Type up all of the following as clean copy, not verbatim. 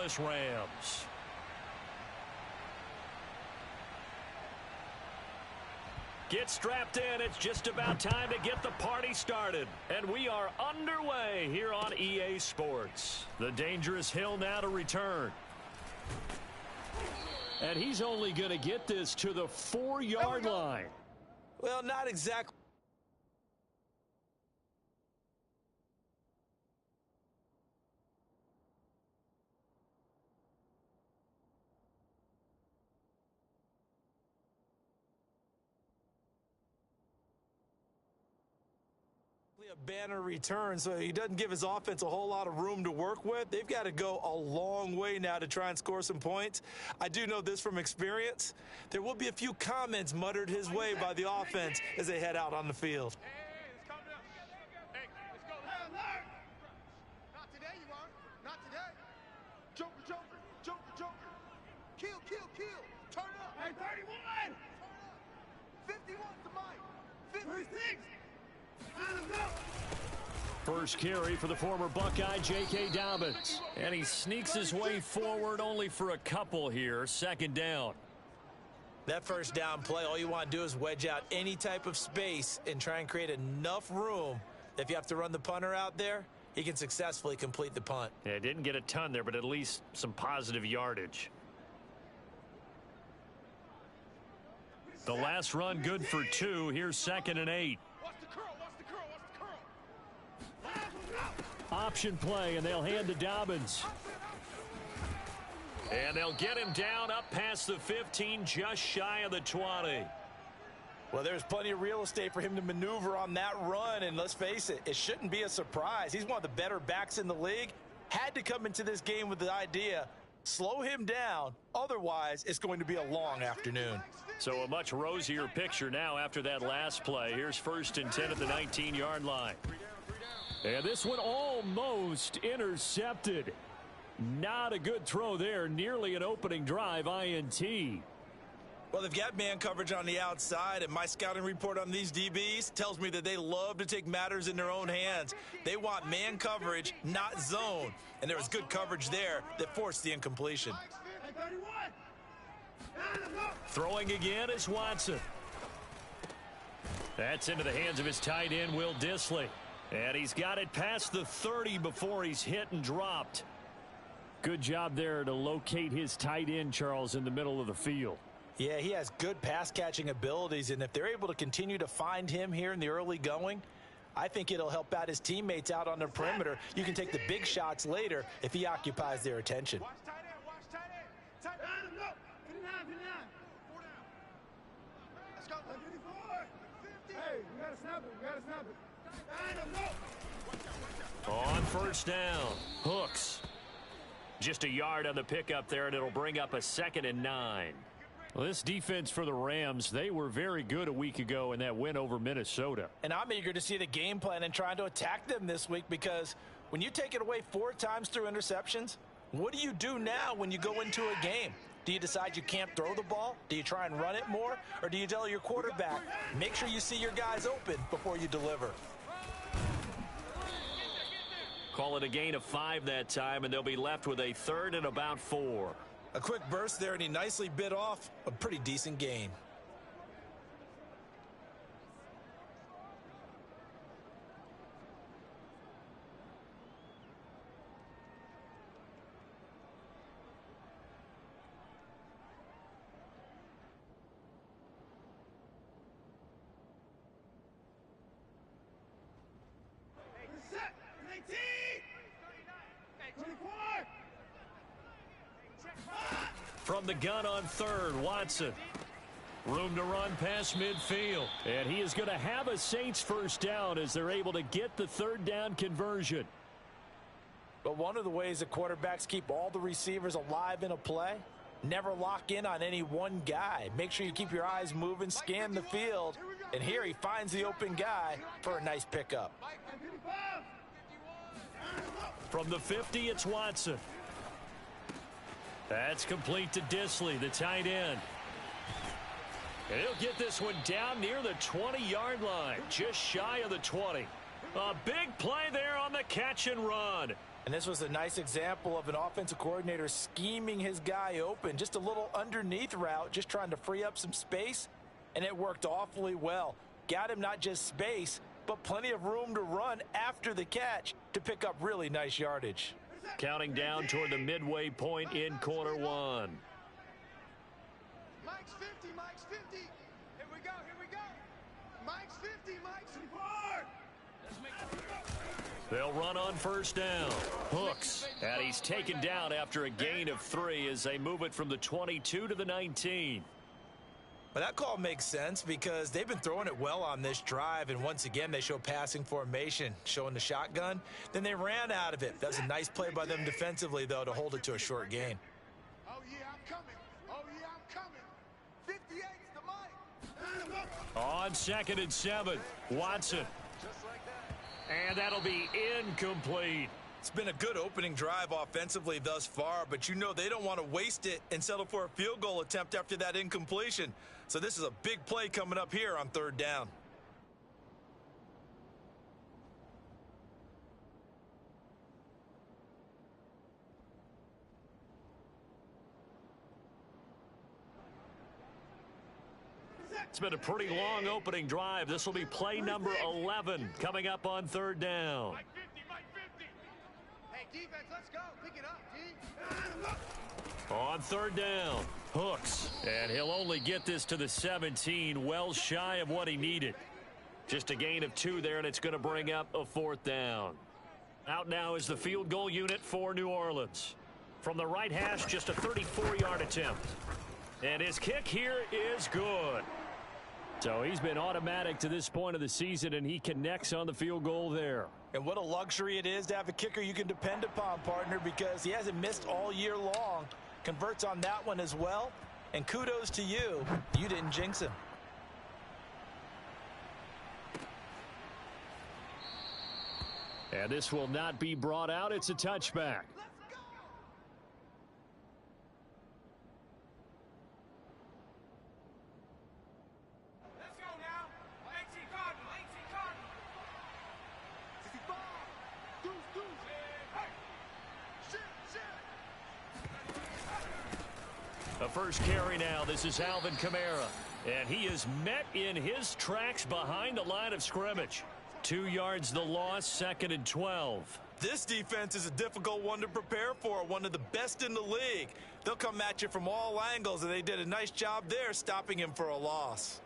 Angeles Rams. Get strapped in. It's just about time to get the party started. And we are underway here on EA Sports. The dangerous hill now to return. And he's only going to get this to the 4-yard line. Well, not exactly. A banner return, so he doesn't give his offense a whole lot of room to work with. They've got to go a long way now to try and score some points. I do know this from experience. There will be a few comments muttered his way by the offense as they head out on the field. Hey, let's go. Not today, you won't. Not today. Joker, Joker, Joker, Joker. Kill, kill, kill. Turn up. Hey, 31. 51 to Mike. 56. First carry for the former Buckeye, J.K. Dobbins. And he sneaks his way forward only for a couple here. Second down. That first down play, all you want to do is wedge out any type of space and try and create enough room. If you have to run the punter out there, he can successfully complete the punt. Yeah, didn't get a ton there, but at least some positive yardage. The last run good for 2. Here's 2nd and 8. Watch the curl, watch the curl, watch the curl. Option play, and they'll hand to Dobbins. And they'll get him down up past the 15, just shy of the 20. Well, there's plenty of real estate for him to maneuver on that run, and let's face it, it shouldn't be a surprise. He's one of the better backs in the league. Had to come into this game with the idea, slow him down, otherwise it's going to be a long afternoon. So a much rosier picture now after that last play. Here's 1st and 10 at the 19-yard line. And this one almost intercepted. Not a good throw there. Nearly an opening drive INT. Well, they've got man coverage on the outside, and my scouting report on these DBs tells me that they love to take matters in their own hands. They want man coverage, not zone. And there was good coverage there that forced the incompletion. Throwing again is Watson. That's into the hands of his tight end, Will Dissly. And he's got it past the 30 before he's hit and dropped. Good job there to locate his tight end, Charles, in the middle of the field. Yeah, he has good pass-catching abilities, and if they're able to continue to find him here in the early going, I think it'll help out his teammates out on the perimeter. You can take the big shots later if he occupies their attention. Watch tight end, watch tight end. Tight end, go. 59, 59. 4 down. Let's go. 54. Hey, we got to snap it, we got to snap it. On first down, Hooks. Just a yard on the pickup there, and it'll bring up a 2nd and 9. Well, this defense for the Rams, they were very good a week ago in that win over Minnesota. And I'm eager to see the game plan and trying to attack them this week, because when you take it away 4 times through interceptions, what do you do now when you go into a game? Do you decide you can't throw the ball? Do you try and run it more? Or do you tell your quarterback, make sure you see your guys open before you deliver? Call it a gain of 5 that time, and they'll be left with a 3rd and about 4. A quick burst there, and he nicely bit off a pretty decent gain. From the gun on 3rd, Watson. Room to run past midfield. And he is going to have a Saints first down as they're able to get the 3rd down conversion. But one of the ways that quarterbacks keep all the receivers alive in a play, never lock in on any one guy. Make sure you keep your eyes moving, scan the field. And here he finds the open guy for a nice pickup. From the 50, it's Watson. That's complete to Dissly, the tight end. And he'll get this one down near the 20-yard line, just shy of the 20. A big play there on the catch and run. And this was a nice example of an offensive coordinator scheming his guy open. Just a little underneath route, just trying to free up some space, and it worked awfully well. Got him not just space, but plenty of room to run after the catch to pick up really nice yardage. Counting down toward the midway point in quarter one. Mike's 50, Mike's 50. Here we go. Mike's 50, Mike's 50. They'll run on first down. Hooks. And he's taken down after a gain of 3 as they move it from the 22 to the 19. But that call makes sense because they've been throwing it well on this drive, and once again they show passing formation, showing the shotgun. Then they ran out of it. That was a nice play by them defensively, though, to hold it to a short gain. Oh, yeah, I'm coming. 58's the Mike. On 2nd and 7, Watson. And that'll be incomplete. It's been a good opening drive offensively thus far, but you know they don't want to waste it and settle for a field goal attempt after that incompletion. So this is a big play coming up here on 3rd down. It's been a pretty long opening drive. This will be play number 11 coming up on 3rd down. Mike 50. Hey, defense, let's go. Pick it up, D. On 3rd down, Hooks. And he'll only get this to the 17, well shy of what he needed. Just a gain of 2 there, and it's going to bring up a 4th down. Out now is the field goal unit for New Orleans. From the right hash, just a 34-yard attempt. And his kick here is good. So he's been automatic to this point of the season, and he connects on the field goal there. And what a luxury it is to have a kicker you can depend upon, partner, because he hasn't missed all year long. Converts on that one as well. And kudos to you. You didn't jinx him. And this will not be brought out. It's a touchback. A first carry now. This is Alvin Kamara. And he is met in his tracks behind the line of scrimmage. 2 yards the loss, 2nd and 12. This defense is a difficult one to prepare for, one of the best in the league. They'll come at you from all angles, and they did a nice job there stopping him for a loss.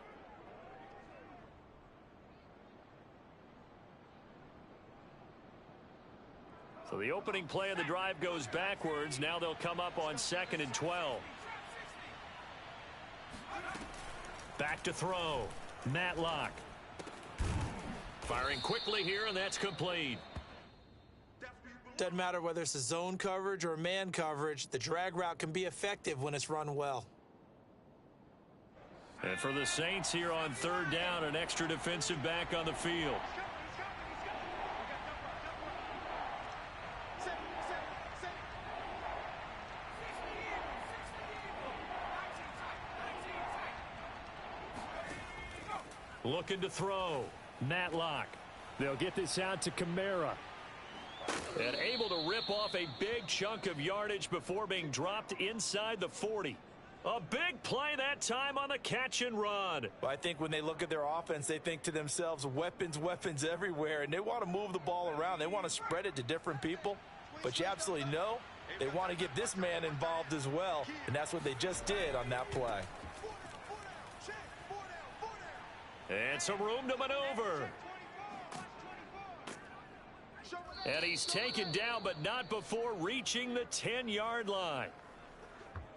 So the opening play of the drive goes backwards. Now they'll come up on 2nd and 12. Back to throw. Matlock. Firing quickly here, and that's complete. Doesn't matter whether it's a zone coverage or man coverage, the drag route can be effective when it's run well. And for the Saints here on 3rd down, an extra defensive back on the field. Looking to throw. Matlock. They'll get this out to Kamara. And able to rip off a big chunk of yardage before being dropped inside the 40. A big play that time on the catch and run. I think when they look at their offense, they think to themselves, weapons everywhere, and they want to move the ball around. They want to spread it to different people. But you absolutely know they want to get this man involved as well, and that's what they just did on that play. And some room to maneuver. And he's taken down, but not before reaching the 10-yard line.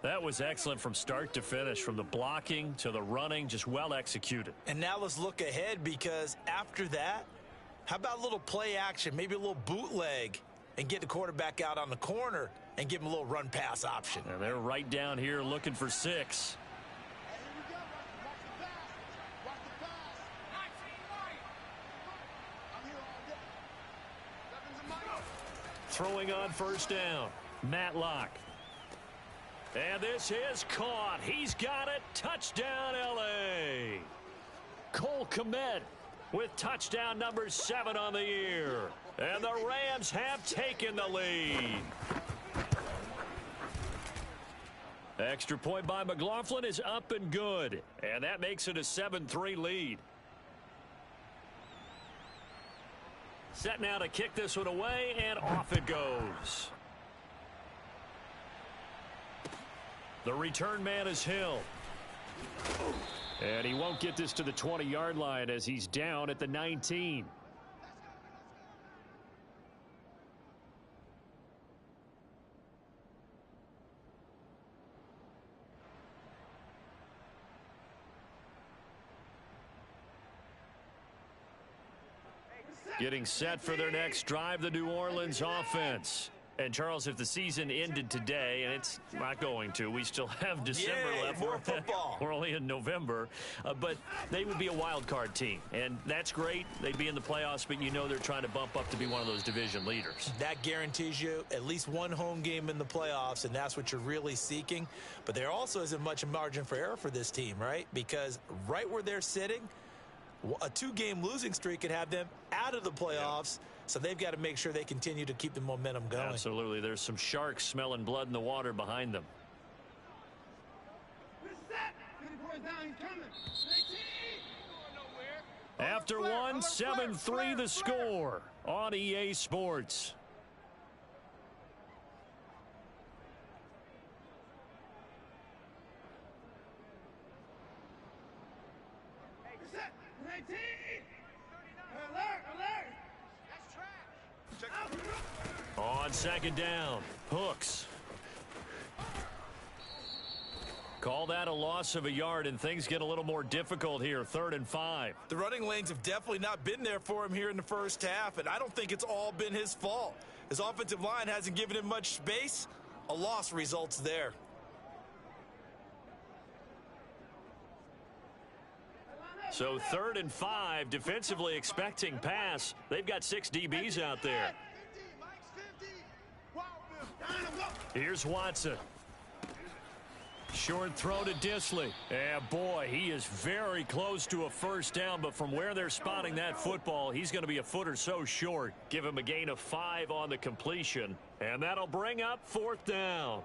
That was excellent from start to finish, from the blocking to the running, just well executed. And now let's look ahead, because after that, how about a little play action, maybe a little bootleg, and get the quarterback out on the corner and give him a little run-pass option. And they're right down here looking for 6. Throwing on first down. Matlock. And this is caught. He's got it. Touchdown, L.A. Cole Kmet with touchdown number 7 on the year. And the Rams have taken the lead. Extra point by McLaughlin is up and good. And that makes it a 7-3 lead. Set now to kick this one away, and off it goes. The return man is Hill. And he won't get this to the 20-yard line as he's down at the 19. Getting set for their next drive, the New Orleans offense. And, Charles, if the season ended today, and it's not going to, we still have December left. More football. We're only in November. But they would be a wild card team. And that's great. They'd be in the playoffs, but you know they're trying to bump up to be one of those division leaders. That guarantees you at least one home game in the playoffs, and that's what you're really seeking. But there also isn't much margin for error for this team, right? Because right where they're sitting, a 2-game losing streak could have them out of the playoffs. Yep. So they've got to make sure they continue to keep the momentum going. Absolutely. There's some sharks smelling blood in the water behind them. After one, 7-3 the score on EA Sports. On second down, Hooks. Call that a loss of a yard, and things get a little more difficult here. 3rd and 5. The running lanes have definitely not been there for him here in the first half, and I don't think it's all been his fault. His offensive line hasn't given him much space. A loss results there. So 3rd and 5, defensively expecting pass. They've got 6 DBs out there. Here's Watson. Short throw to Disley. And boy, he is very close to a first down, but from where they're spotting that football, he's going to be a foot or so short. Give him a gain of 5 on the completion, and that'll bring up 4th down.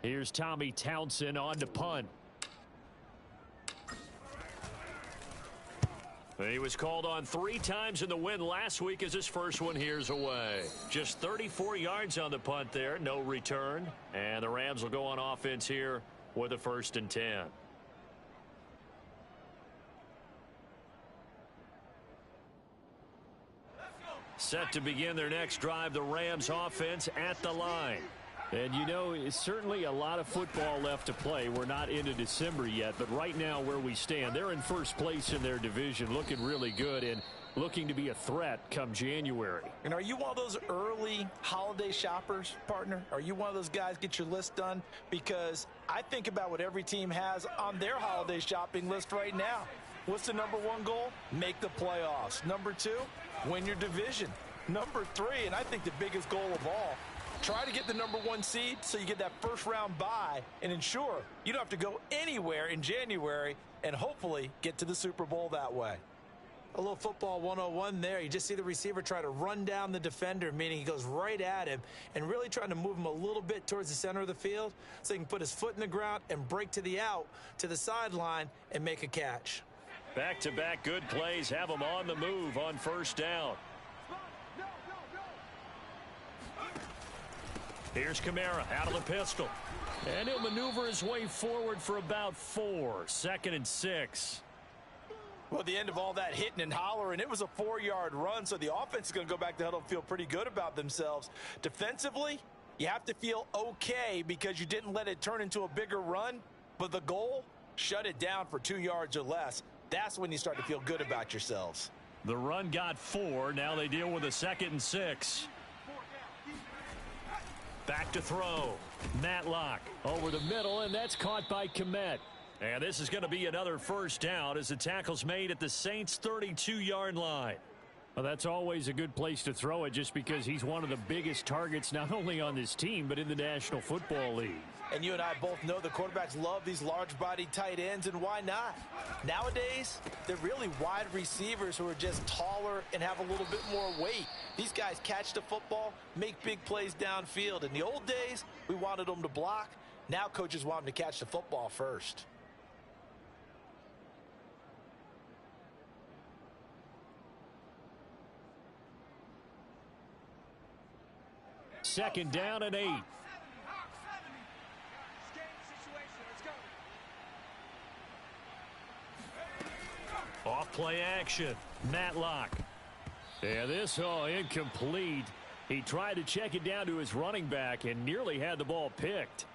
Here's Tommy Townsend on to punt. He was called on 3 times in the win last week as his first one here's away. Just 34 yards on the punt there, no return. And the Rams will go on offense here with a 1st and 10. Set to begin their next drive, the Rams offense at the line. And, you know, it's certainly a lot of football left to play. We're not into December yet, but right now where we stand, they're in first place in their division, looking really good and looking to be a threat come January. And are you one of those early holiday shoppers, partner? Are you one of those guys get your list done? Because I think about what every team has on their holiday shopping list right now. What's the number 1 goal? Make the playoffs. Number 2, win your division. Number 3, and I think the biggest goal of all, try to get the number 1 seed so you get that first-round bye and ensure you don't have to go anywhere in January and hopefully get to the Super Bowl that way. A little football 101 there. You just see the receiver try to run down the defender, meaning he goes right at him and really trying to move him a little bit towards the center of the field so he can put his foot in the ground and break to the out, to the sideline, and make a catch. Back-to-back good plays have him on the move on 1st down. Here's Kamara out of the pistol. And he'll maneuver his way forward for about 4. 2nd and 6. Well, at the end of all that hitting and hollering, it was a 4-yard run, so the offense is going to go back to huddle and feel pretty good about themselves. Defensively, you have to feel okay because you didn't let it turn into a bigger run, but the goal, shut it down for 2 yards or less. That's when you start to feel good about yourselves. The run got 4. Now they deal with a 2nd and 6. Back to throw. Matlock over the middle, and that's caught by Kmet. And this is going to be another first down as the tackle's made at the Saints' 32-yard line. Well, that's always a good place to throw it just because he's one of the biggest targets not only on this team but in the National Football League. And you and I both know the quarterbacks love these large-bodied tight ends, and why not? Nowadays, they're really wide receivers who are just taller and have a little bit more weight. These guys catch the football, make big plays downfield. In the old days, we wanted them to block. Now coaches want them to catch the football first. Second down and 8. Off play action. Matlock. And this incomplete. He tried to check it down to his running back and nearly had the ball picked.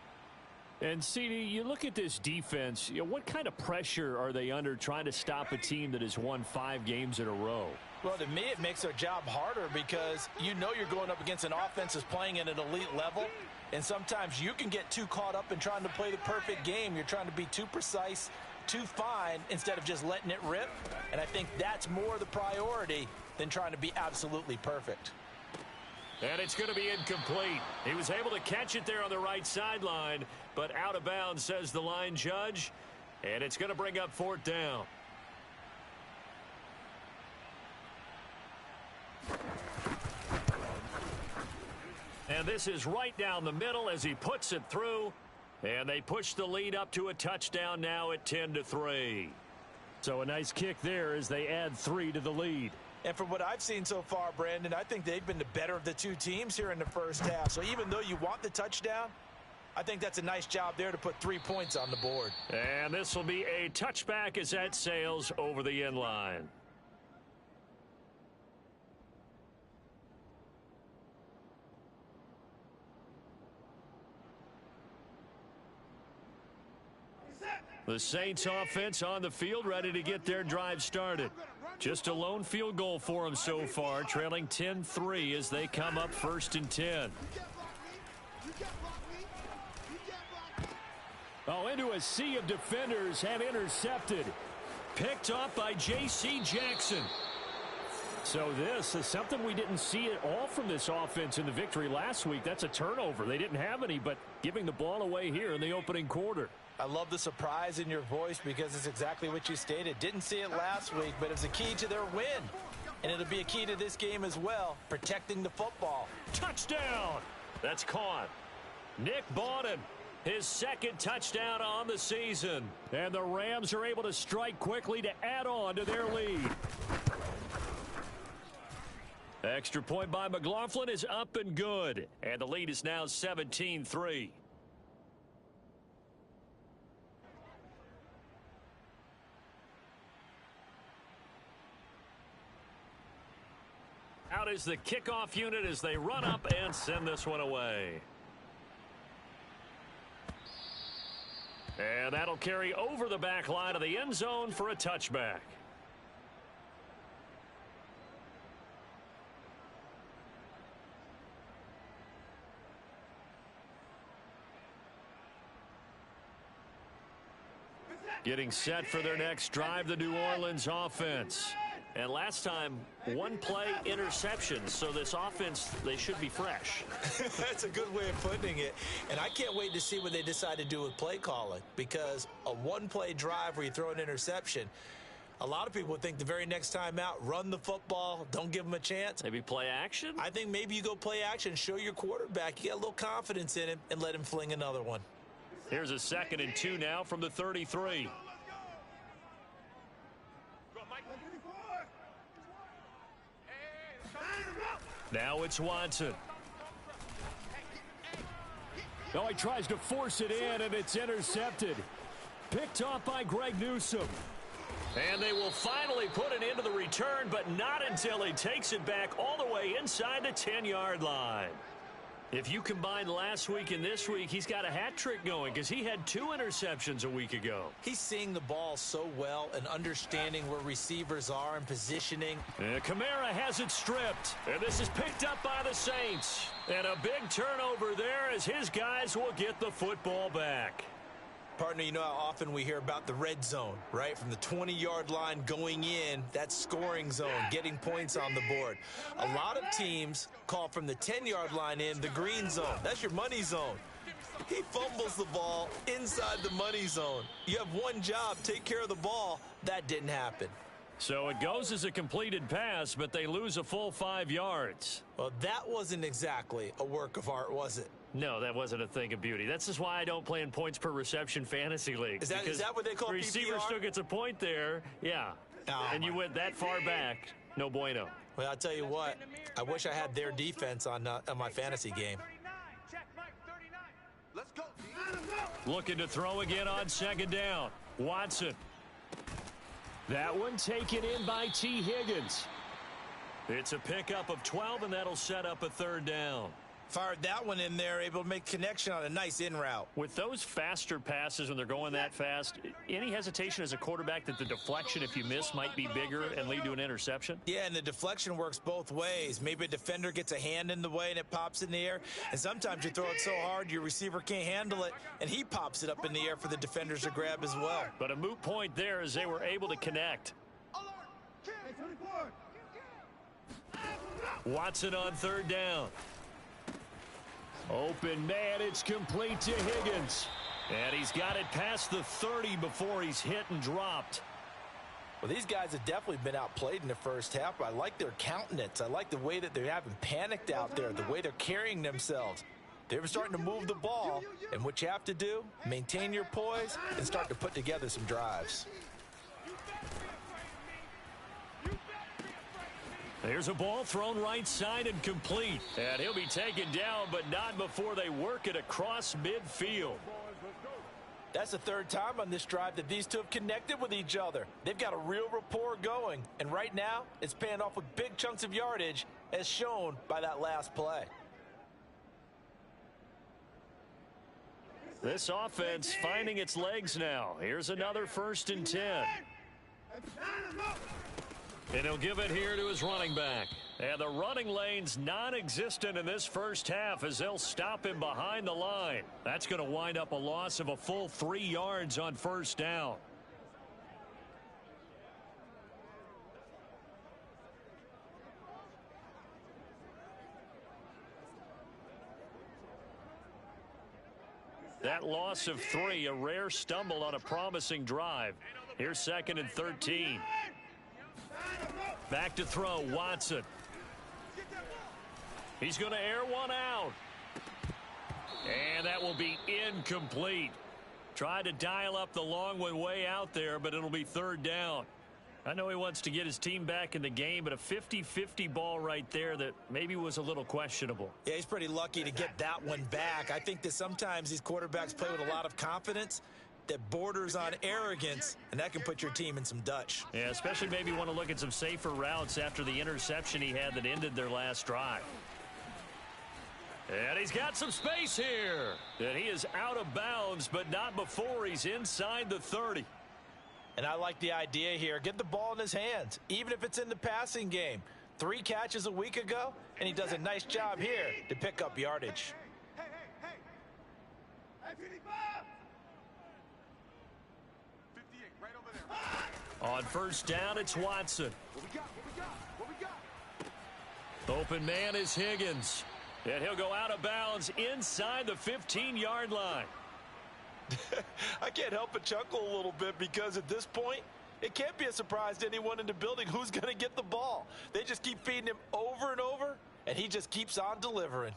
And CD, you look at this defense, what kind of pressure are they under trying to stop a team that has won 5 games in a row? Well, to me, it makes their job harder because you know you're going up against an offense that's playing at an elite level. And sometimes you can get too caught up in trying to play the perfect game. You're trying to be too precise, too fine, instead of just letting it rip. And I think that's more the priority than trying to be absolutely perfect. And it's going to be incomplete. He was able to catch it there on the right sideline, but out of bounds, says the line judge. And it's going to bring up 4th down. And this is right down the middle as he puts it through. And they push the lead up to a touchdown now at 10-3. So a nice kick there as they add 3 to the lead. And from what I've seen so far, Brandon, I think they've been the better of the two teams here in the first half. So even though you want the touchdown, I think that's a nice job there to put 3 points on the board. And this will be a touchback as that sails over the end line. The Saints offense on the field, ready to get their drive started. Just a lone field goal for them so far, trailing 10-3 as they come up 1st and 10. Oh, into a sea of defenders, and intercepted. Picked off by J.C. Jackson. So this is something we didn't see at all from this offense in the victory last week. That's a turnover. They didn't have any, but giving the ball away here in the opening quarter. I love the surprise in your voice because it's exactly what you stated. Didn't see it last week, but it's a key to their win. And it'll be a key to this game as well, protecting the football. Touchdown! That's caught. Nick Bawden, his 2nd touchdown on the season. And the Rams are able to strike quickly to add on to their lead. Extra point by McLaughlin is up and good. And the lead is now 17-3. Out is the kickoff unit as they run up and send this one away. And that'll carry over the back line of the end zone for a touchback. Getting set for their next drive, the New Orleans offense. And last time, 1 play interception. So this offense, they should be fresh. That's a good way of putting it. And I can't wait to see what they decide to do with play calling. Because a 1-play drive where you throw an interception, a lot of people would think the very next time out, run the football, don't give them a chance. Maybe play action? I think maybe you go play action, show your quarterback, you get a little confidence in him, and let him fling another one. Here's a 2nd and 2 now from the 33. Now it's Watson. Oh, he tries to force it in, and it's intercepted. Picked off by Greg Newsome. And they will finally put it into the return, but not until he takes it back all the way inside the 10-yard line. If you combine last week and this week, he's got a hat trick going because he had 2 interceptions a week ago. He's seeing the ball so well and understanding where receivers are and positioning. And Kamara has it stripped. And this is picked up by the Saints. And a big turnover there as his guys will get the football back. Partner, you know how often we hear about the red zone, right? From the 20-yard line going in, that scoring zone, getting points on the board. A lot of teams call from the 10-yard line in the green zone. That's your money zone. He fumbles the ball inside the money zone. You have one job, take care of the ball. That didn't happen. So it goes as a completed pass, but they lose a full 5 yards. Well, that wasn't exactly a work of art, was it? No, that wasn't a thing of beauty. That's just why I don't play in points per reception fantasy leagues. Is that what they call PPR? The receiver still gets a point there, yeah. Oh, and you went that far back, no bueno. Well, I'll tell you what. I wish I had their defense on my fantasy game. Let's go. Looking to throw again on second down. Watson. That one taken in by T. Higgins. It's a pickup of 12, and that'll set up a third down. Fired that one in there, able to make connection on a nice in route. With those faster passes when they're going that fast, any hesitation as a quarterback that the deflection, if you miss, might be bigger and lead to an interception? Yeah, and the deflection works both ways. Maybe a defender gets a hand in the way and it pops in the air, and sometimes you throw it so hard your receiver can't handle it, and he pops it up in the air for the defenders to grab as well. But a moot point there as they were able to connect. Watson on third down. Open man, it's complete to Higgins. And he's got it past the 30 before he's hit and dropped. Well, these guys have definitely been outplayed in the first half. I like their countenance. I like the way that they haven't panicked out there, the way they're carrying themselves. They're starting to move the ball, and what you have to do, maintain your poise and start to put together some drives. There's a ball thrown right side and complete. And he'll be taken down, but not before they work it across midfield. That's the third time on this drive that these two have connected with each other. They've got a real rapport going. And right now, it's paying off with big chunks of yardage, as shown by that last play. This offense finding its legs now. Here's another 1st and 10. And he'll give it here to his running back. And the running lane's non-existent in this first half as they'll stop him behind the line. That's going to wind up a loss of a full 3 yards on first down. That loss of 3, a rare stumble on a promising drive. Here's 2nd and 13. Back to throw, Watson. He's going to air one out. And that will be incomplete. Tried to dial up the long one way out there, but it'll be 3rd down. I know he wants to get his team back in the game, but a 50-50 ball right there that maybe was a little questionable. Yeah, he's pretty lucky to get that one back. I think that sometimes these quarterbacks play with a lot of confidence that borders on arrogance, and that can put your team in some Dutch. Yeah, especially maybe want to look at some safer routes after the interception he had that ended their last drive. And he's got some space here. And he is out of bounds, but not before he's inside the 30. And I like the idea here. Get the ball in his hands, even if it's in the passing game. 3 catches a week ago, and he does a nice job here to pick up yardage. Hey. Hey, 55. 58, right over there. On first down, it's Watson. What we got? Open man is Higgins. And he'll go out of bounds inside the 15-yard line. I can't help but chuckle a little bit because at this point, it can't be a surprise to anyone in the building who's going to get the ball. They just keep feeding him over and over, and he just keeps on delivering.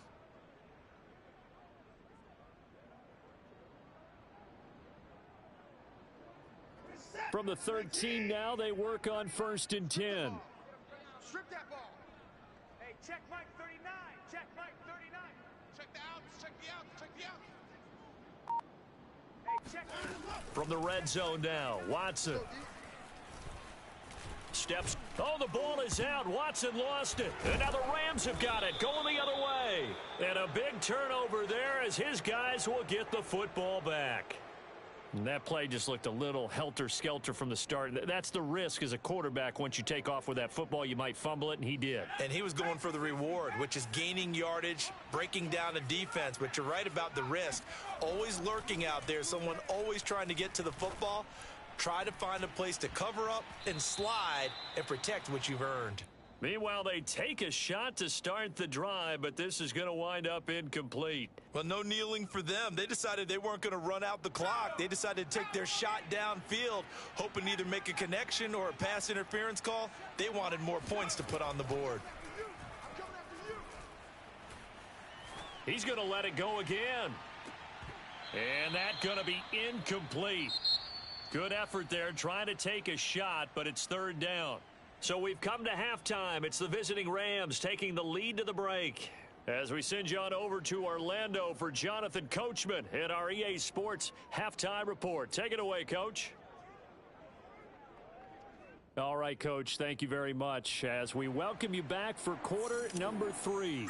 From the 13 now, they work on 1st and 10. Strip that ball. Hey, check Mike 39. Check Mike 39. Check the outs. Check the outs. Check the outs. From the red zone now, Watson. Steps. Oh, the ball is out. Watson lost it. And now the Rams have got it. Going the other way. And a big turnover there as his guys will get the football back. And that play just looked a little helter-skelter from the start. That's the risk as a quarterback. Once you take off with that football, you might fumble it, and he did. And he was going for the reward, which is gaining yardage, breaking down the defense. But you're right about the risk. Always lurking out there, someone always trying to get to the football. Try to find a place to cover up and slide and protect what you've earned. Meanwhile, they take a shot to start the drive, but this is going to wind up incomplete. Well, no kneeling for them. They decided they weren't going to run out the clock. They decided to take their shot downfield, hoping to either make a connection or a pass interference call. They wanted more points to put on the board. He's going to let it go again. And that's going to be incomplete. Good effort there trying to take a shot, but it's third down. So we've come to halftime. It's the visiting Rams taking the lead to the break. As we send you on over to Orlando for Jonathan Coachman in our EA Sports Halftime Report. Take it away, Coach. All right, Coach, thank you very much as we welcome you back for quarter number 3.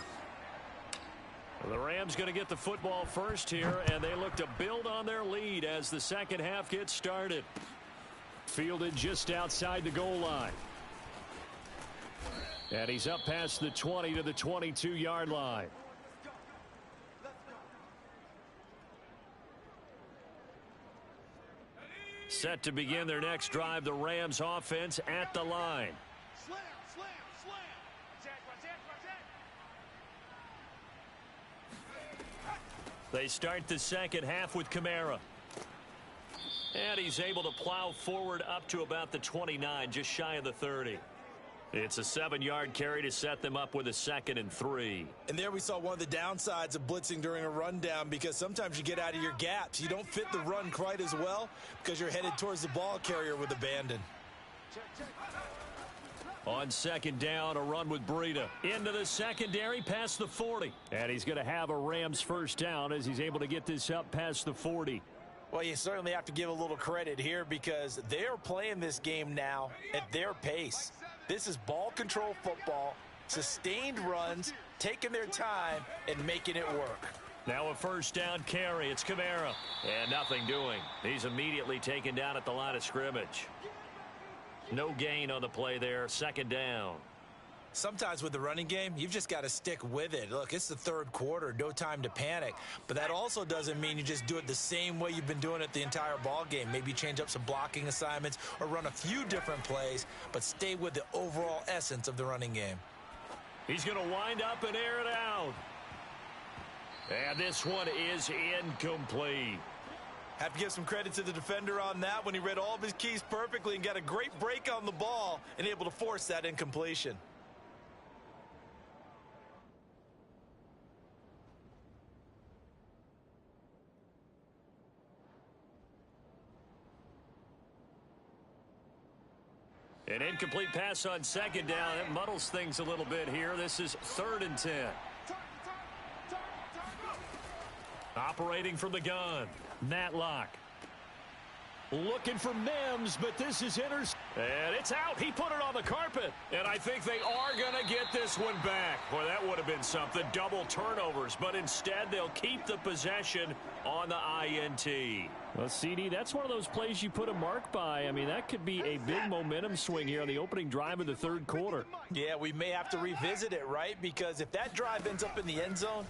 The Rams going to get the football first here, and they look to build on their lead as the second half gets started. Fielded just outside the goal line. And he's up past the 20 to the 22-yard line. Set to begin their next drive, the Rams offense at the line. Slam, slam, slam. They start the second half with Kamara. And he's able to plow forward up to about the 29, just shy of the 30. It's a 7-yard carry to set them up with a 2nd and 3. And there we saw one of the downsides of blitzing during a rundown, because sometimes you get out of your gaps. You don't fit the run quite as well because you're headed towards the ball carrier with abandon. On second down, a run with Breida. Into the secondary, past the 40. And he's going to have a Rams first down as he's able to get this up past the 40. Well, you certainly have to give a little credit here because they're playing this game now at their pace. This is ball control football, sustained runs, taking their time, and making it work. Now a first down carry. It's Kamara. And nothing doing. He's immediately taken down at the line of scrimmage. No gain on the play there. Second down. Sometimes with the running game, you've just got to stick with it. Look, it's the third quarter, no time to panic. But that also doesn't mean you just do it the same way you've been doing it the entire ball game. Maybe change up some blocking assignments or run a few different plays, but stay with the overall essence of the running game. He's going to wind up and air it out. And this one is incomplete. Have to give some credit to the defender on that when he read all of his keys perfectly and got a great break on the ball and able to force that incompletion. An incomplete pass on second down. It muddles things a little bit here. This is 3rd and 10. Operating from the gun, Matlock. Looking for Mims, but this is intercepted. And it's out. He put it on the carpet. And I think they are going to get this one back. Boy, that would have been something. Double turnovers. But instead, they'll keep the possession on the INT. Well, CD, that's one of those plays you put a mark by. I mean, that could be a big momentum swing here on the opening drive of the third quarter. Yeah, we may have to revisit it, right? Because if that drive ends up in the end zone,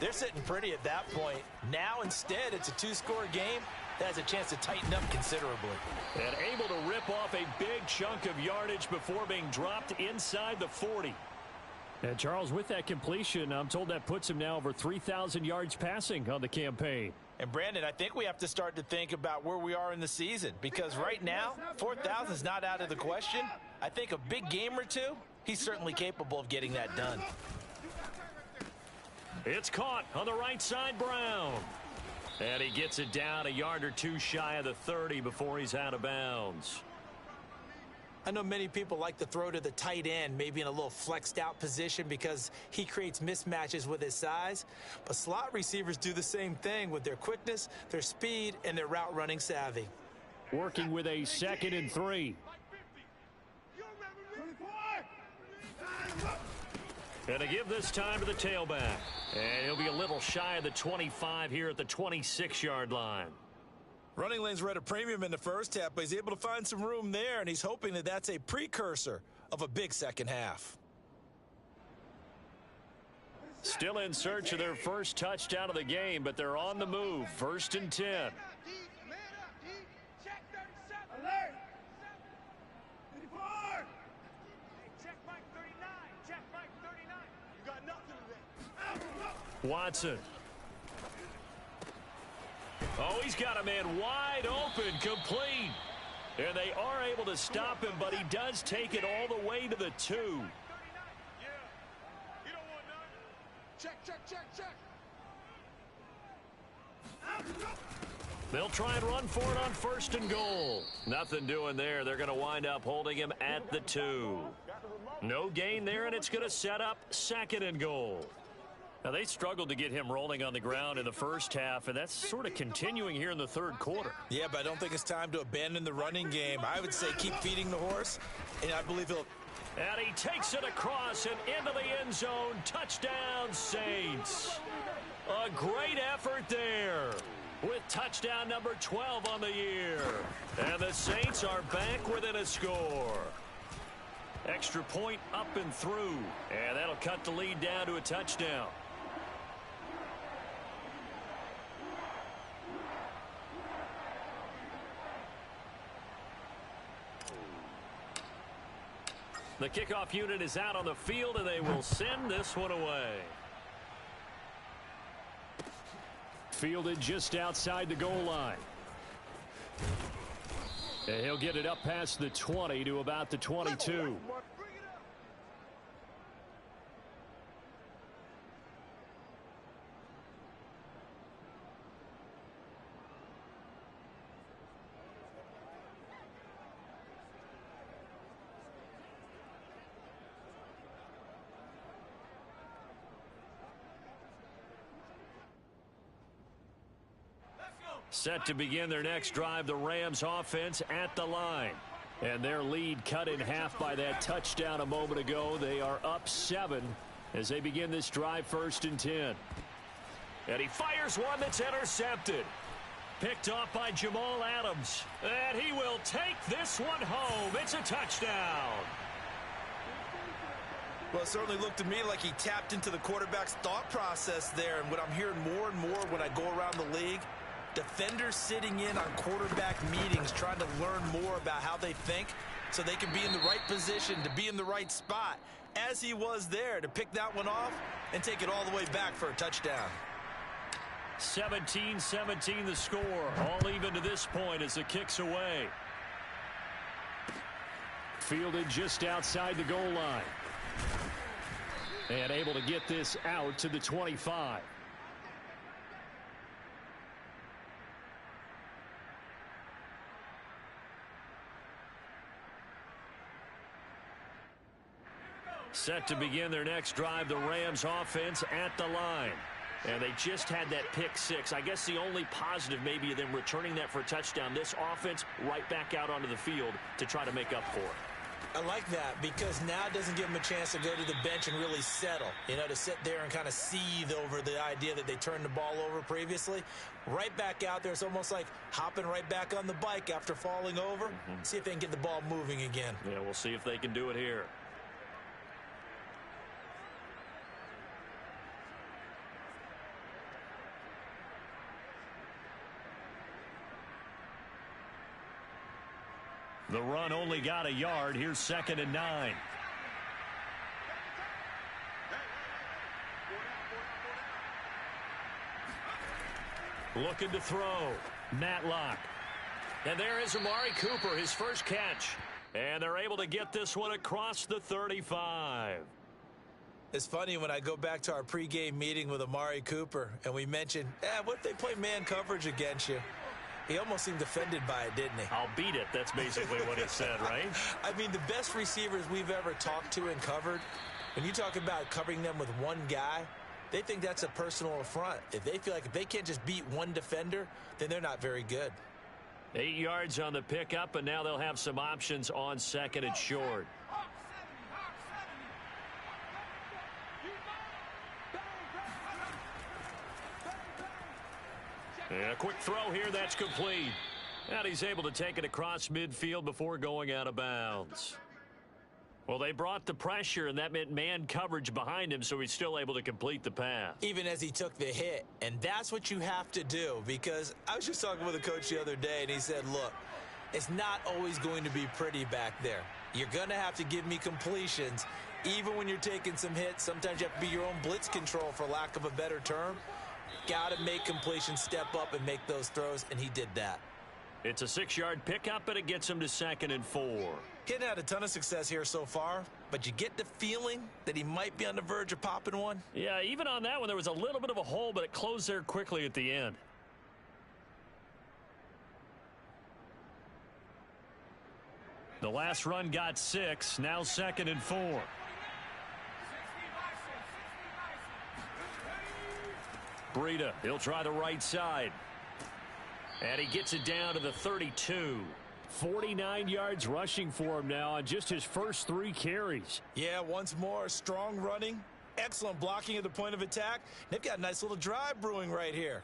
they're sitting pretty at that point. Now, instead, it's a 2-score game. That has a chance to tighten up considerably. And able to rip off a big chunk of yardage before being dropped inside the 40. And Charles, with that completion, I'm told that puts him now over 3,000 yards passing on the campaign. And Brandon, I think we have to start to think about where we are in the season, because right now, 4,000 is not out of the question. I think a big game or two, he's certainly capable of getting that done. It's caught on the right side, Brown. And he gets it down a yard or two shy of the 30 before he's out of bounds. I know many people like to throw to the tight end, maybe in a little flexed out position because he creates mismatches with his size. But slot receivers do the same thing with their quickness, their speed, and their route running savvy. Working with a 2nd and 3. And to give this time to the tailback. And he'll be a little shy of the 25 here at the 26-yard line. Running lanes were at a premium in the first half, but he's able to find some room there, and he's hoping that that's a precursor of a big second half. Still in search of their first touchdown of the game, but they're on the move. 1st and 10. Man up, D. Check 37. Alert. 54. Hey, check Mike 39. Check Mike 39. You got nothing today. Watson. Oh, he's got a man wide open, complete. And they are able to stop him, but he does take it all the way to the 2. Yeah. You don't want none. Check. They'll try and run for it on 1st and goal. Nothing doing there. They're going to wind up holding him at the 2. No gain there, and it's going to set up 2nd and goal. Now, they struggled to get him rolling on the ground in the first half, and that's sort of continuing here in the 3rd quarter. Yeah, but I don't think it's time to abandon the running game. I would say keep feeding the horse, and I believe he'll... And he takes it across and into the end zone. Touchdown, Saints. A great effort there with touchdown number 12 on the year. And the Saints are back within a score. Extra point up and through. And that'll cut the lead down to a touchdown. The kickoff unit is out on the field, and they will send this one away. Fielded just outside the goal line. And he'll get it up past the 20 to about the 22. Set to begin their next drive, the Rams offense at the line. And their lead cut in half by that touchdown a moment ago. They are up 7 as they begin this drive, 1st and 10. And he fires one that's intercepted. Picked off by Jamal Adams. And he will take this one home. It's a touchdown. Well, it certainly looked to me like he tapped into the quarterback's thought process there. And what I'm hearing more and more when I go around the league, defenders sitting in on quarterback meetings trying to learn more about how they think so they can be in the right position to be in the right spot, as he was there to pick that one off and take it all the way back for a touchdown. 17-17 the score. All even to this point as the kick's away. Fielded just outside the goal line. And able to get this out to the 25. Set to begin their next drive, the Rams offense at the line. And they just had that pick 6. I guess the only positive maybe of them returning that for a touchdown. This offense right back out onto the field to try to make up for it. I like that because now it doesn't give them a chance to go to the bench and really settle. You know, to sit there and kind of seethe over the idea that they turned the ball over previously. Right back out there. It's almost like hopping right back on the bike after falling over. See if they can get the ball moving again. Yeah, we'll see if they can do it here. The run only got a yard. Here's 2nd and 9. Looking to throw. Matlock. And there is Amari Cooper, his first catch. And they're able to get this one across the 35. It's funny when I go back to our pregame meeting with Amari Cooper and we mentioned, what if they play man coverage against you? He almost seemed offended by it, didn't he? I'll beat it. That's basically what he said, right? I mean, the best receivers we've ever talked to and covered, when you talk about covering them with one guy, they think that's a personal affront. If they feel like if they can't just beat one defender, then they're not very good. 8 yards on the pickup, and now they'll have some options on 2nd and short. And a quick throw here, that's complete. And he's able to take it across midfield before going out of bounds. Well, they brought the pressure, and that meant man coverage behind him, so he's still able to complete the pass. Even as he took the hit, and that's what you have to do, because I was just talking with a coach the other day, and he said, look, it's not always going to be pretty back there. You're going to have to give me completions. Even when you're taking some hits, sometimes you have to be your own blitz control, for lack of a better term. Got to make completions, step up, and make those throws, and he did that. It's a 6-yard pickup, and it gets him to 2nd and 4. He hadn't had a ton of success here so far, but you get the feeling that he might be on the verge of popping one. Yeah, even on that one, there was a little bit of a hole, but it closed there quickly at the end. The last run got 6, now 2nd and 4. Breida, he'll try the right side. And he gets it down to the 32. 49 yards rushing for him now on just his first 3 carries. Yeah, once more, strong running, excellent blocking at the point of attack. They've got a nice little drive brewing right here.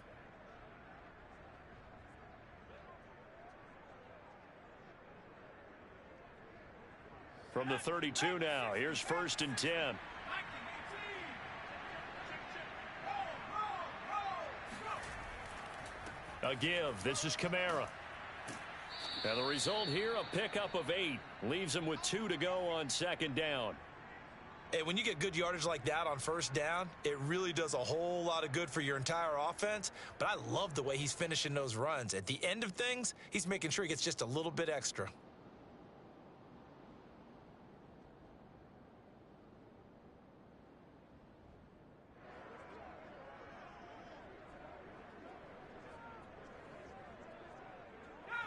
From the 32 now, here's 1st and 10. A give. This is Kamara. And the result here, a pickup of 8. Leaves him with 2 to go on 2nd down. Hey, when you get good yardage like that on 1st down, it really does a whole lot of good for your entire offense. But I love the way he's finishing those runs. At the end of things, he's making sure he gets just a little bit extra.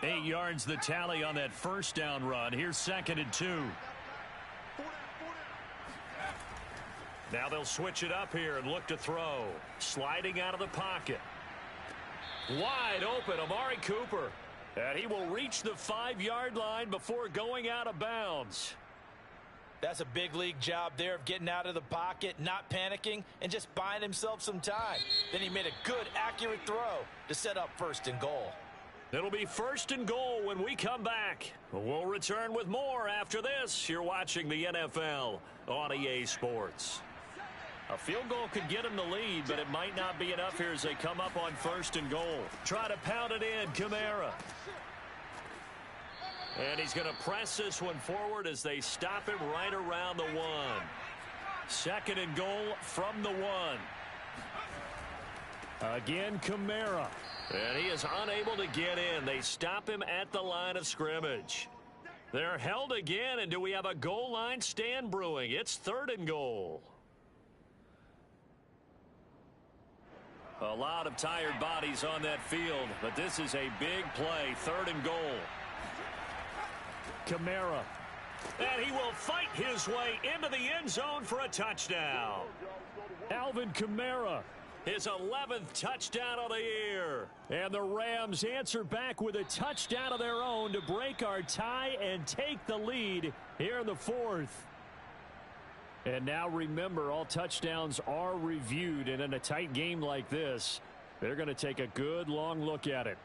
Eight yards the tally on that 1st down run. Here's 2nd and 2. Now they'll switch it up here and look to throw. Sliding out of the pocket. Wide open, Amari Cooper. And he will reach the 5-yard line before going out of bounds. That's a big league job there of getting out of the pocket, not panicking, and just buying himself some time. Then he made a good, accurate throw to set up 1st and goal. It'll be 1st and goal when we come back. We'll return with more after this. You're watching the NFL on EA Sports. A field goal could get him the lead, but it might not be enough here as they come up on 1st and goal. Try to pound it in, Kamara. And he's going to press this one forward as they stop him right around the 1. 2nd and goal from the 1. Again, Kamara. And he is unable to get in. They stop him at the line of scrimmage. They're held again, and do we have a goal line stand brewing? It's 3rd and goal. A lot of tired bodies on that field, but this is a big play. 3rd and goal. Kamara. And he will fight his way into the end zone for a touchdown. Alvin Kamara. His 11th touchdown of the year. And the Rams answer back with a touchdown of their own to break our tie and take the lead here in the 4th. And now remember, all touchdowns are reviewed, and in a tight game like this, they're going to take a good long look at it.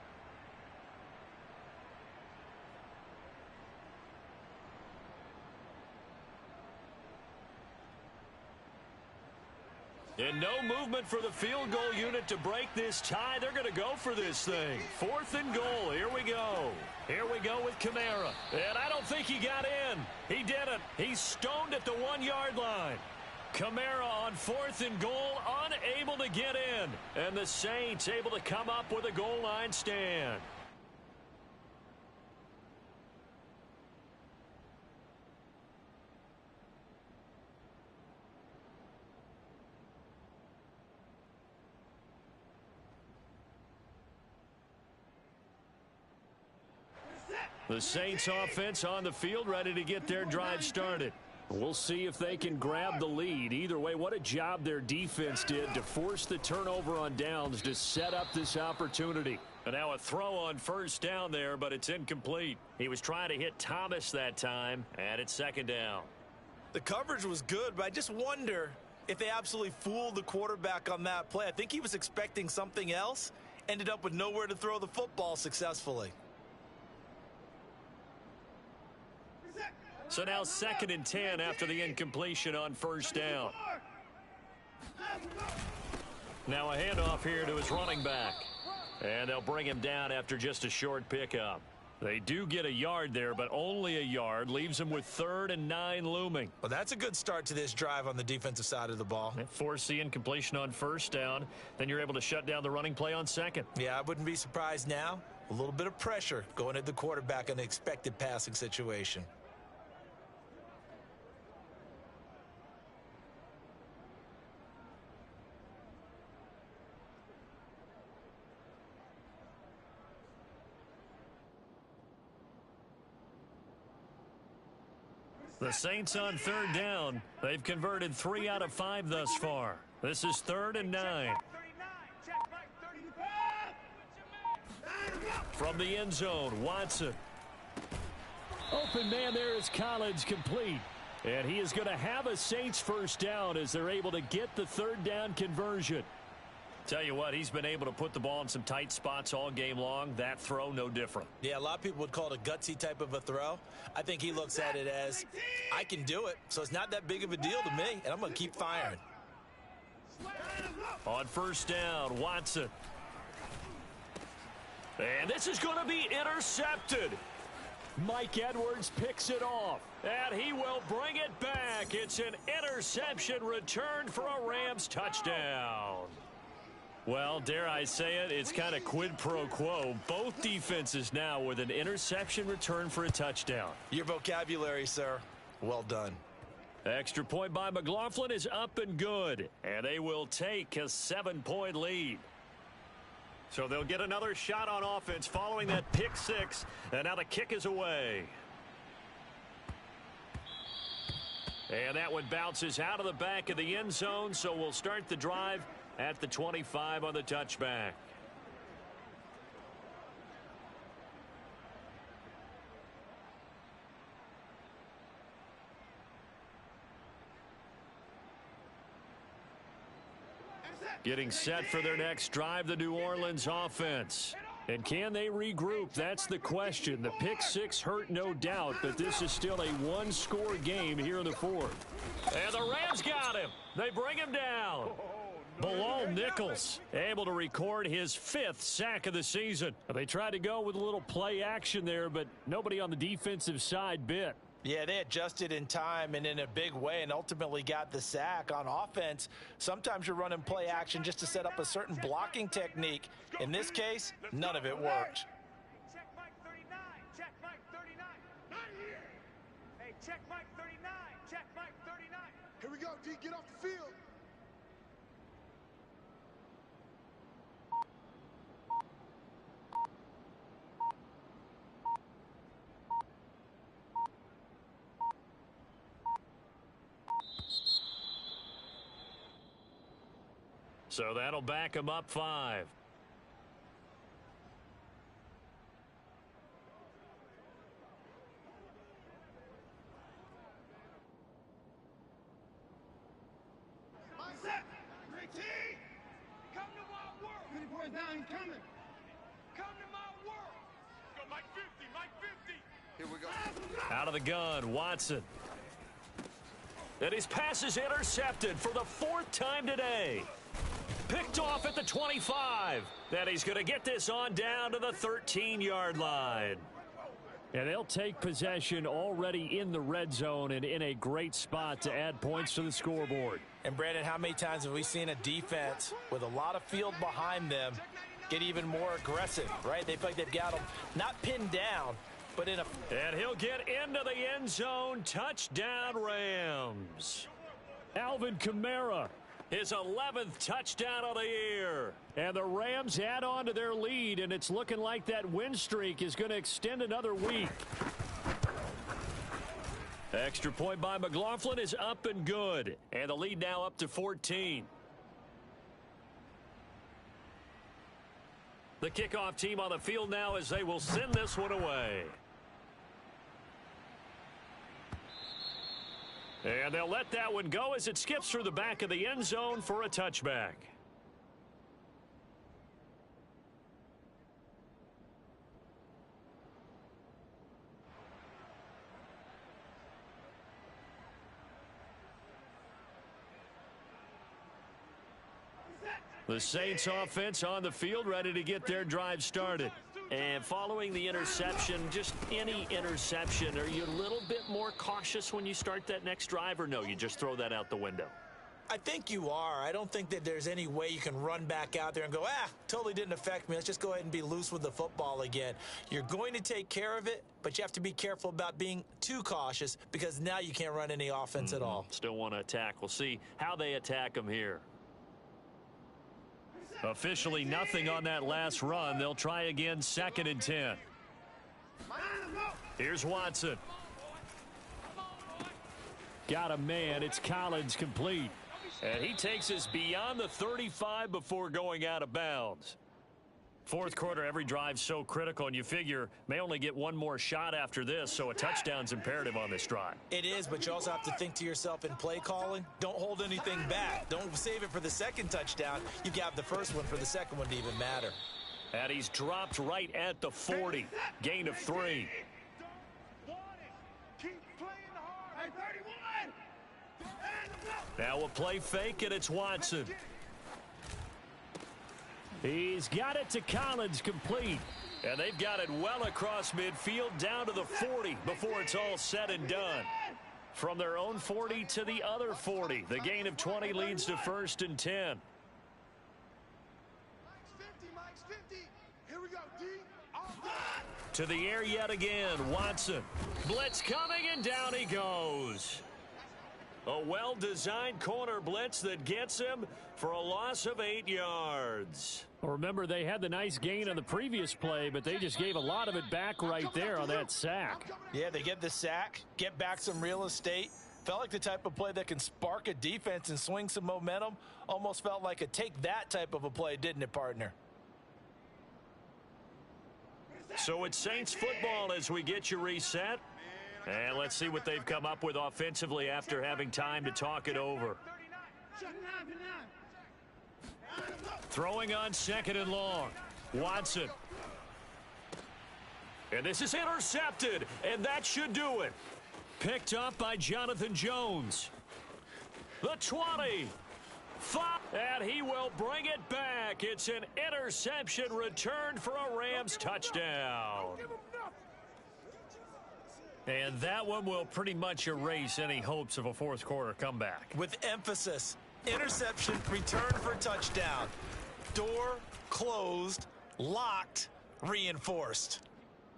And no movement for the field goal unit to break this tie. They're going to go for this thing. 4th and goal. Here we go. Here we go with Kamara. And I don't think he got in. He didn't. He's stoned at the 1-yard line. Kamara on 4th and goal, unable to get in. And the Saints able to come up with a goal line stand. The Saints offense on the field, ready to get their drive started. We'll see if they can grab the lead. Either way, what a job their defense did to force the turnover on downs to set up this opportunity. And now a throw on 1st down there, but it's incomplete. He was trying to hit Thomas that time, and it's 2nd down. The coverage was good, but I just wonder if they absolutely fooled the quarterback on that play. I think he was expecting something else, ended up with nowhere to throw the football successfully. So now 2nd and 10 after the incompletion on first down. Now a handoff here to his running back. And they'll bring him down after just a short pickup. They do get a yard there, but only a yard. Leaves them with 3rd and 9 looming. Well, that's a good start to this drive on the defensive side of the ball. And force the incompletion on first down. Then you're able to shut down the running play on 2nd. Yeah, I wouldn't be surprised now. A little bit of pressure going at the quarterback in an expected passing situation. The Saints on 3rd down. They've converted 3 out of 5 thus far. This is 3rd and 9. From the end zone, Watson. Open man there is Collins, complete. And he is going to have a Saints first down as they're able to get the 3rd down conversion. Tell you what, he's been able to put the ball in some tight spots all game long. That throw, no different. Yeah, a lot of people would call it a gutsy type of a throw. I think he looks at it as, I can do it, so it's not that big of a deal to me, and I'm going to keep firing. On first down, Watson. And this is going to be intercepted. Mike Edwards picks it off, and he will bring it back. It's an interception returned for a Rams touchdown. Well, dare I say it, it's kind of quid pro quo. Both defenses now with an interception return for a touchdown. Your vocabulary, sir. Well done. Extra point by McLaughlin is up and good, and they will take a 7-point lead. So they'll get another shot on offense following that pick 6, and now the kick is away. And that one bounces out of the back of the end zone, so we'll start the drive at the 25 on the touchback. Getting set for their next drive, the New Orleans offense. And can they regroup? That's the question. The pick 6 hurt, no doubt, but this is still a one-score game here in the 4th. And the Rams got him. They bring him down. Bilal Nichols able to record his 5th sack of the season. They tried to go with a little play action there, but nobody on the defensive side bit. Yeah, they adjusted in time and in a big way and ultimately got the sack. On offense, sometimes you're running play action just to set up a certain blocking technique. In this case, none of it worked. Check Mike 39. Check Mike 39. Not here. Hey, check Mike 39. Check Mike 39. Here we go, D. Get off the field. So that'll back him up 5. Set. Great team. Come to my world. 24 down, he's coming. Come to my world. Go Mike 50, Mike 50. Here we go. Out of the gun, Watson. And his pass is intercepted for the 4th time today. Picked off at the 25. Then he's going to get this on down to the 13-yard line. And they'll take possession already in the red zone and in a great spot to add points to the scoreboard. And, Brandon, how many times have we seen a defense with a lot of field behind them get even more aggressive, right? They feel like they've got them not pinned down, but in a... And he'll get into the end zone. Touchdown, Rams. Alvin Kamara, his 11th touchdown of the year. And the Rams add on to their lead, and it's looking like that win streak is going to extend another week. Extra point by McLaughlin is up and good. And the lead now up to 14. The kickoff team on the field now as they will send this one away. And they'll let that one go as it skips through the back of the end zone for a touchback. The Saints offense on the field, ready to get their drive started. And following the interception, just any interception, are you a little bit more cautious when you start that next drive, or no, you just throw that out the window? I think you are. I don't think that there's any way you can run back out there and go, totally didn't affect me. Let's just go ahead and be loose with the football again. You're going to take care of it, but you have to be careful about being too cautious because now you can't run any offense at all. Still want to attack. We'll see how they attack them here. Officially nothing on that last run. They'll try again, 2nd and 10. Here's Watson. Got a man. It's Collins complete. And he takes us beyond the 35 before going out of bounds. Fourth quarter, every drive so critical, and you figure may only get one more shot after this, so a touchdown's imperative on this drive. It is, but you also have to think to yourself in play calling, don't hold anything back. Don't save it for the second touchdown. You got the first one for the second one to even matter. And he's dropped right at the 40. Gain of 3. Now a play fake, and it's Watson. He's got it to Collins, complete. And they've got it well across midfield down to the 40 before it's all said and done. From their own 40 to the other 40. The gain of 20 leads to 1st and 10. Here we go, D. To the air yet again, Watson. Blitz coming, and down he goes. A well-designed corner blitz that gets him for a loss of 8 yards. Well, remember, they had the nice gain on the previous play, but they just gave a lot of it back right there on that sack. Yeah, they get the sack, get back some real estate. Felt like the type of play that can spark a defense and swing some momentum. Almost felt like a take-that type of a play, didn't it, partner? So it's Saints football as we get you reset. And let's see what they've come up with offensively after having time to talk it over. Throwing on 2nd and long. Watson. And this is intercepted, and that should do it. Picked up by Jonathan Jones. The 20. 5. And he will bring it back. It's an interception returned for a Rams touchdown. And that one will pretty much erase any hopes of a fourth quarter comeback. With emphasis, interception, return for touchdown. Door closed, locked, reinforced.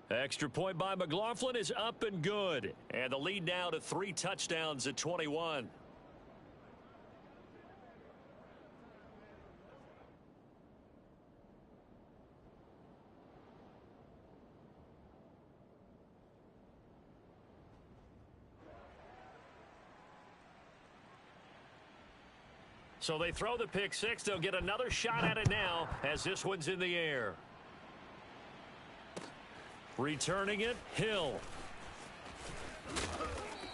Extra point by McLaughlin is up and good. And the lead now to 3 touchdowns at 21. So they throw the pick six. They'll get another shot at it now as this one's in the air. Returning it, Hill.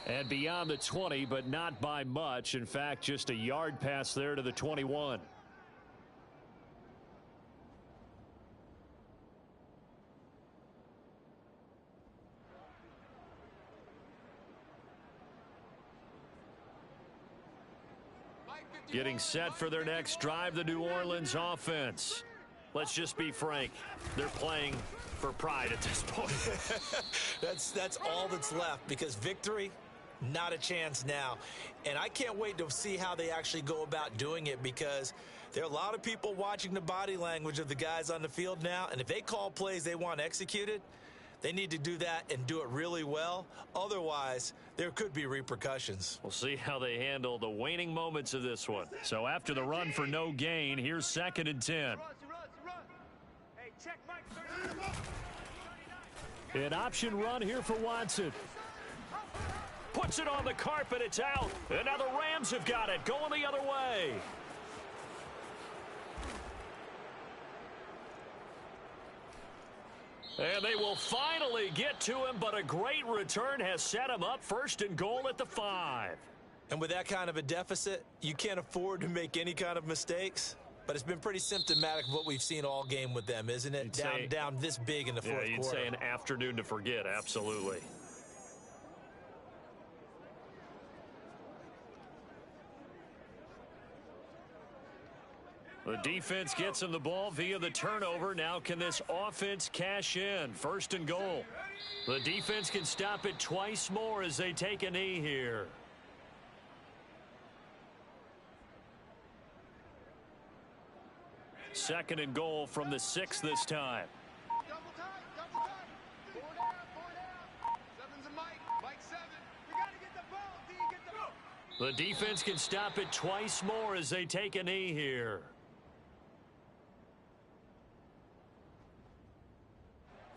And beyond the 20, but not by much. In fact, just a yard pass there to the 21. Getting set for their next drive, the New Orleans offense. Let's just be frank. They're playing for pride at this point. That's all that's left, because victory, not a chance now. And I can't wait to see how they actually go about doing it, because there are a lot of people watching the body language of the guys on the field now. And if they call plays they want executed, they need to do that and do it really well. Otherwise, there could be repercussions. We'll see how they handle the waning moments of this one. So after the run for no gain, here's 2nd and 10. An option run here for Watson. Puts it on the carpet, it's out. And now the Rams have got it, going the other way. And they will finally get to him, but a great return has set him up 1st and goal at the 5. And with that kind of a deficit, you can't afford to make any kind of mistakes. But it's been pretty symptomatic of what we've seen all game with them, isn't it? Down this big in the fourth quarter. Yeah, you'd say an afternoon to forget, absolutely. The defense gets him the ball via the turnover. Now can this offense cash in? First and goal. The defense can stop it twice more as they take a knee here. Second and goal from the 6 this time. Double tight, double tight. 4 down, 4 down. 7's a Mike 7. We got to get the ball, D, get the ball. The defense can stop it twice more as they take a knee here.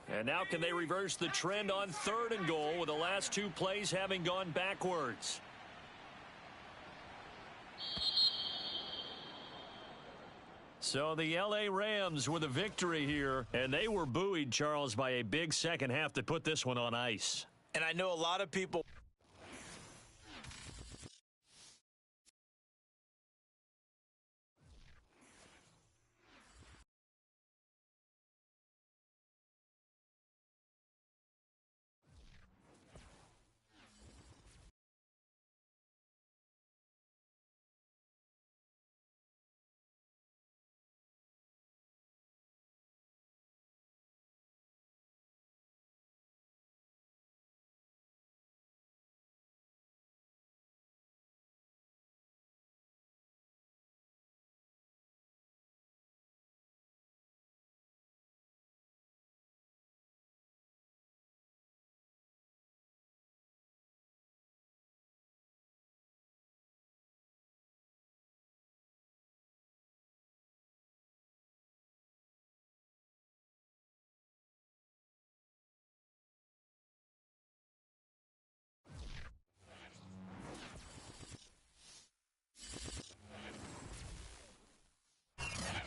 And now can they reverse the trend on third and goal with the last 2 plays having gone backwards? So the L.A. Rams with a victory here, and they were buoyed, Charles, by a big second half that put this one on ice. And I know a lot of people...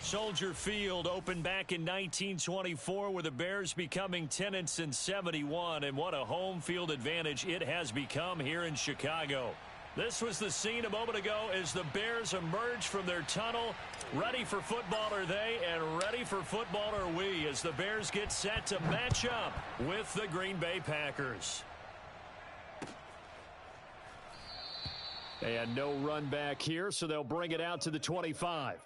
Soldier Field opened back in 1924 with the Bears becoming tenants in 71, and what a home field advantage it has become here in Chicago. This was the scene a moment ago as the Bears emerged from their tunnel. Ready for football are they, and ready for football are we as the Bears get set to match up with the Green Bay Packers. And no run back here, so they'll bring it out to the 25.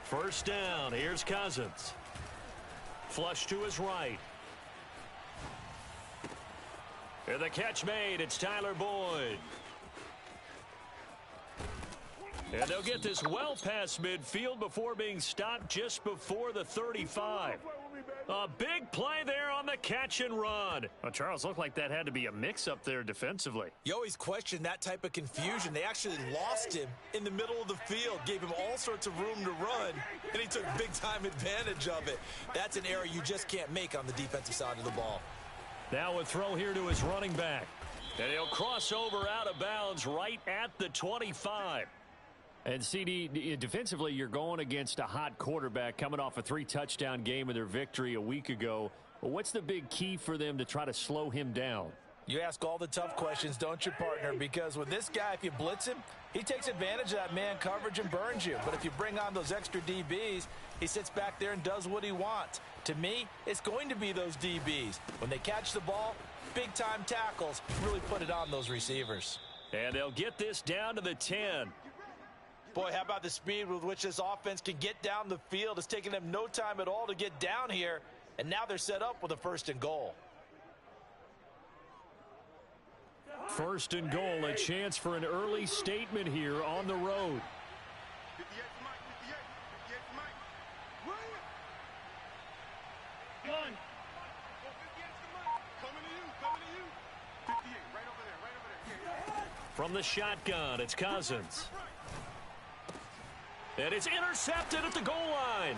First down, here's Cousins. Flush to his right. And the catch made, it's Tyler Boyd. And they'll get this well past midfield before being stopped just before the 35. A big play there on the catch and run. Well, Charles, looked like that had to be a mix-up there defensively. You always question that type of confusion. They actually lost him in the middle of the field, gave him all sorts of room to run, and he took big-time advantage of it. That's an error you just can't make on the defensive side of the ball. Now a throw here to his running back. And he'll cross over out of bounds right at the 25. And, CD, defensively, you're going against a hot quarterback coming off a 3-touchdown game in their victory a week ago. What's the big key for them to try to slow him down? You ask all the tough questions, don't you, partner? Because with this guy, if you blitz him, he takes advantage of that man coverage and burns you. But if you bring on those extra DBs, he sits back there and does what he wants. To me, it's going to be those DBs. When they catch the ball, big-time tackles really put it on those receivers. And they'll get this down to the 10. Boy, how about the speed with which this offense can get down the field? It's taken them no time at all to get down here, and now they're set up with a first and goal. First and goal, a chance for an early statement here on the road. 58's Mike, 58's Mike. Run! Gun! 58's the Mike. Coming to you, coming to you. 58, right over there, right over there. From the shotgun, it's Cousins. And it's intercepted at the goal line.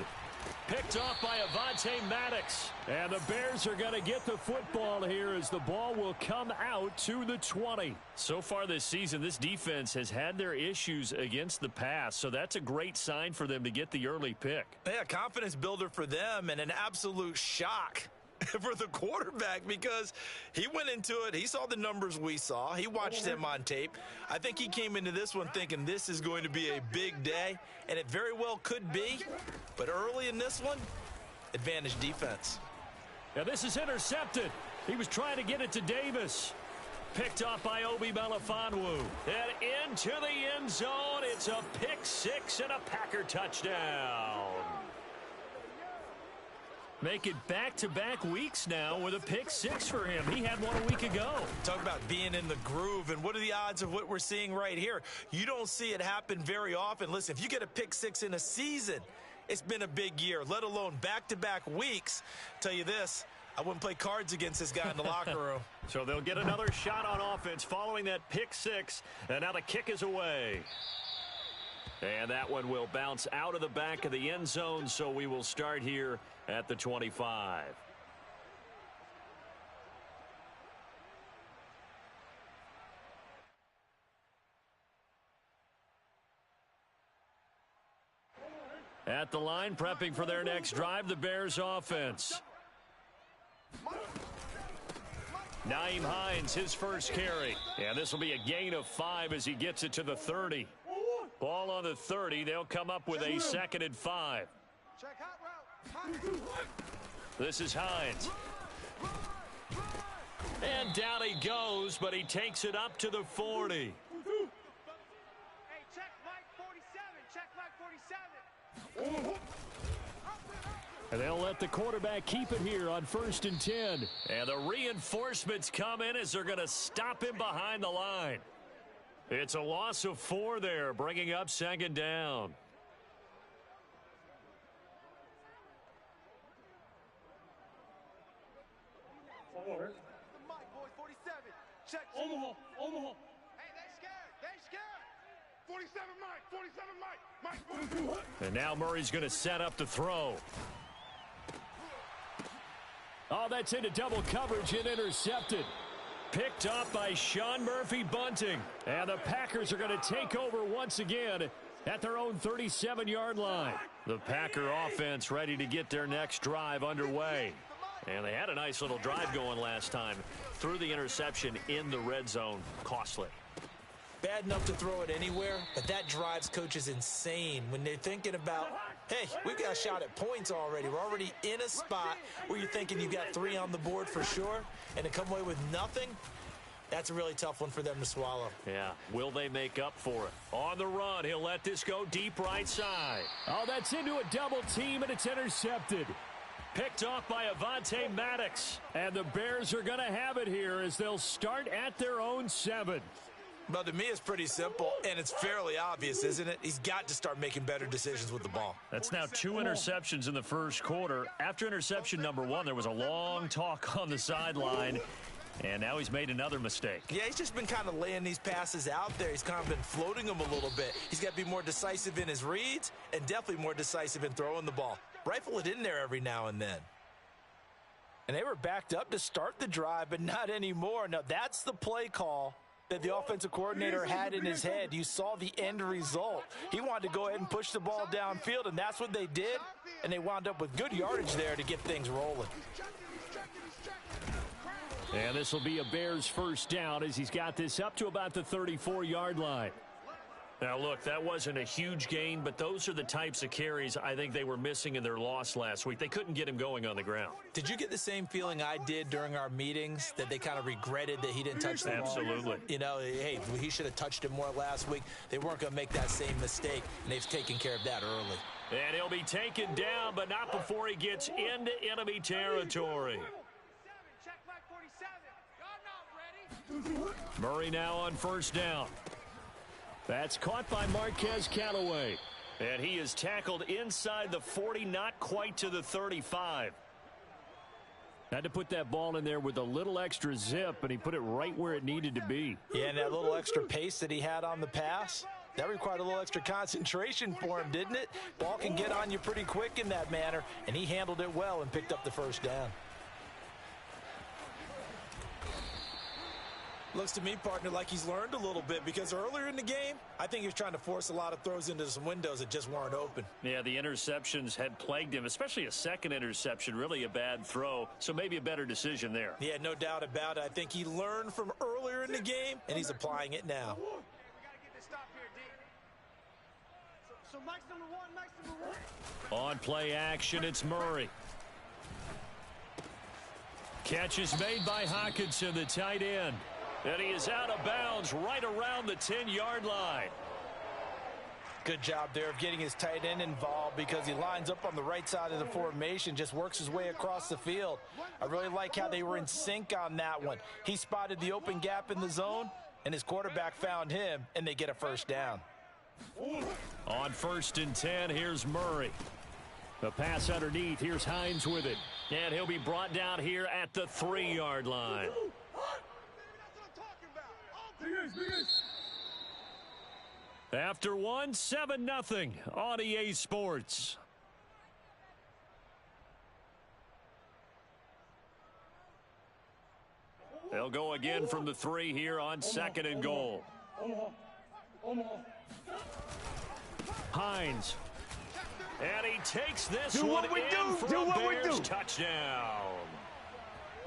Picked off by Avonte Maddox. And the Bears are going to get the football here as the ball will come out to the 20. So far this season, this defense has had their issues against the pass, so that's a great sign for them to get the early pick. Yeah, confidence builder for them and an absolute shock for the quarterback because he went into it. He saw the numbers we saw. He watched them on tape. I think he came into this one thinking this is going to be a big day, and it very well could be. But early in this one, advantage defense. Now this is intercepted. He was trying to get it to Davis. Picked off by Obi Melifonwu. And into the end zone. It's a pick six and a Packer touchdown. Make it back-to-back weeks now with a pick six for him. He had one a week ago. Talk about being in the groove, and what are the odds of what we're seeing right here? You don't see it happen very often. Listen, if you get a pick six in a season, it's been a big year, let alone back-to-back weeks. Tell you this, I wouldn't play cards against this guy in the locker room. So they'll get another shot on offense following that pick six, and now the kick is away. And that one will bounce out of the back of the end zone, so we will start here at the 25. At the line, prepping for their next drive, the Bears offense. Nyheim Hines, his first carry. And this will be a gain of 5 as he gets it to the 30. Ball on the 30. They'll come up with a 2nd and 5. This is Hines. And down he goes, but he takes it up to the 40. Hey, check Mike 47. Check Mike 47. And they'll let the quarterback keep it here on 1st and 10. And the reinforcements come in as they're going to stop him behind the line. It's a loss of 4 there, bringing up 2nd down. Mike, boys, 47. Check. Omaha. Hey, they scared. They scared. 47 Mike. 47 Mike. Mike. And now Murray's going to set up the throw. Oh, that's into double coverage and intercepted. Picked off by Sean Murphy-Bunting. And the Packers are going to take over once again at their own 37-yard line. The Packer offense ready to get their next drive underway. And they had a nice little drive going last time. Threw the interception in the red zone. Costly. Bad enough to throw it anywhere, but that drives coaches insane when they're thinking about, hey, we've got a shot at points already. We're already in a spot where you're thinking you got 3 on the board for sure, and to come away with nothing, that's a really tough one for them to swallow. Yeah. Will they make up for it? On the run, he'll let this go deep right side. Oh, that's into a double team, and it's intercepted. Picked off by Avonte Maddox. And the Bears are going to have it here as they'll start at their own 7. But to me, it's pretty simple, and it's fairly obvious, isn't it? He's got to start making better decisions with the ball. That's now 2 interceptions in the first quarter. After interception number 1, there was a long talk on the sideline, and now he's made another mistake. Yeah, he's just been kind of laying these passes out there. He's kind of been floating them a little bit. He's got to be more decisive in his reads and definitely more decisive in throwing the ball. Rifle it in there every now and then. And they were backed up to start the drive, but not anymore. Now, that's the play call that the offensive coordinator had in his head. You saw the end result. He wanted to go ahead and push the ball downfield, and that's what they did, and they wound up with good yardage there to get things rolling. And this will be a Bears first down as he's got this up to about the 34-yard line. Now, look, that wasn't a huge gain, but those are the types of carries I think they were missing in their loss last week. They couldn't get him going on the ground. Did you get the same feeling I did during our meetings, that they kind of regretted that he didn't touch the ball? Absolutely. You know, hey, he should have touched it more last week. They weren't going to make that same mistake, and they've taken care of that early. And he'll be taken down, but not before he gets into enemy territory. Check Mike 47. Y'all not ready. Murray now on first down. That's caught by Marquez Callaway. And he is tackled inside the 40, not quite to the 35. Had to put that ball in there with a little extra zip, and he put it right where it needed to be. Yeah, and that little extra pace that he had on the pass, that required a little extra concentration for him, didn't it? Ball can get on you pretty quick in that manner, and he handled it well and picked up the first down. Looks to me, partner, like he's learned a little bit, because earlier in the game, I think he was trying to force a lot of throws into some windows that just weren't open. Yeah, the interceptions had plagued him, especially a second interception, really a bad throw, so maybe a better decision there. Yeah, no doubt about it. I think he learned from earlier in the game, and he's applying it now. We got to get this stop here, D. So Mike's number one. On play action, it's Murray. Catch is made by Hawkinson, the tight end. And he is out of bounds right around the 10-yard line. Good job there of getting his tight end involved, because he lines up on the right side of the formation, just works his way across the field. I really like how they were in sync on that one. He spotted the open gap in the zone, and his quarterback found him, and they get a first down. On 1st and 10, here's Murray. The pass underneath. Here's Hines with it. And he'll be brought down here at the 3-yard line. After one, 7-0 on EA Sports. They'll go again from the 3 here on 2nd and goal. Hines. And he takes this one in for a Bears touchdown.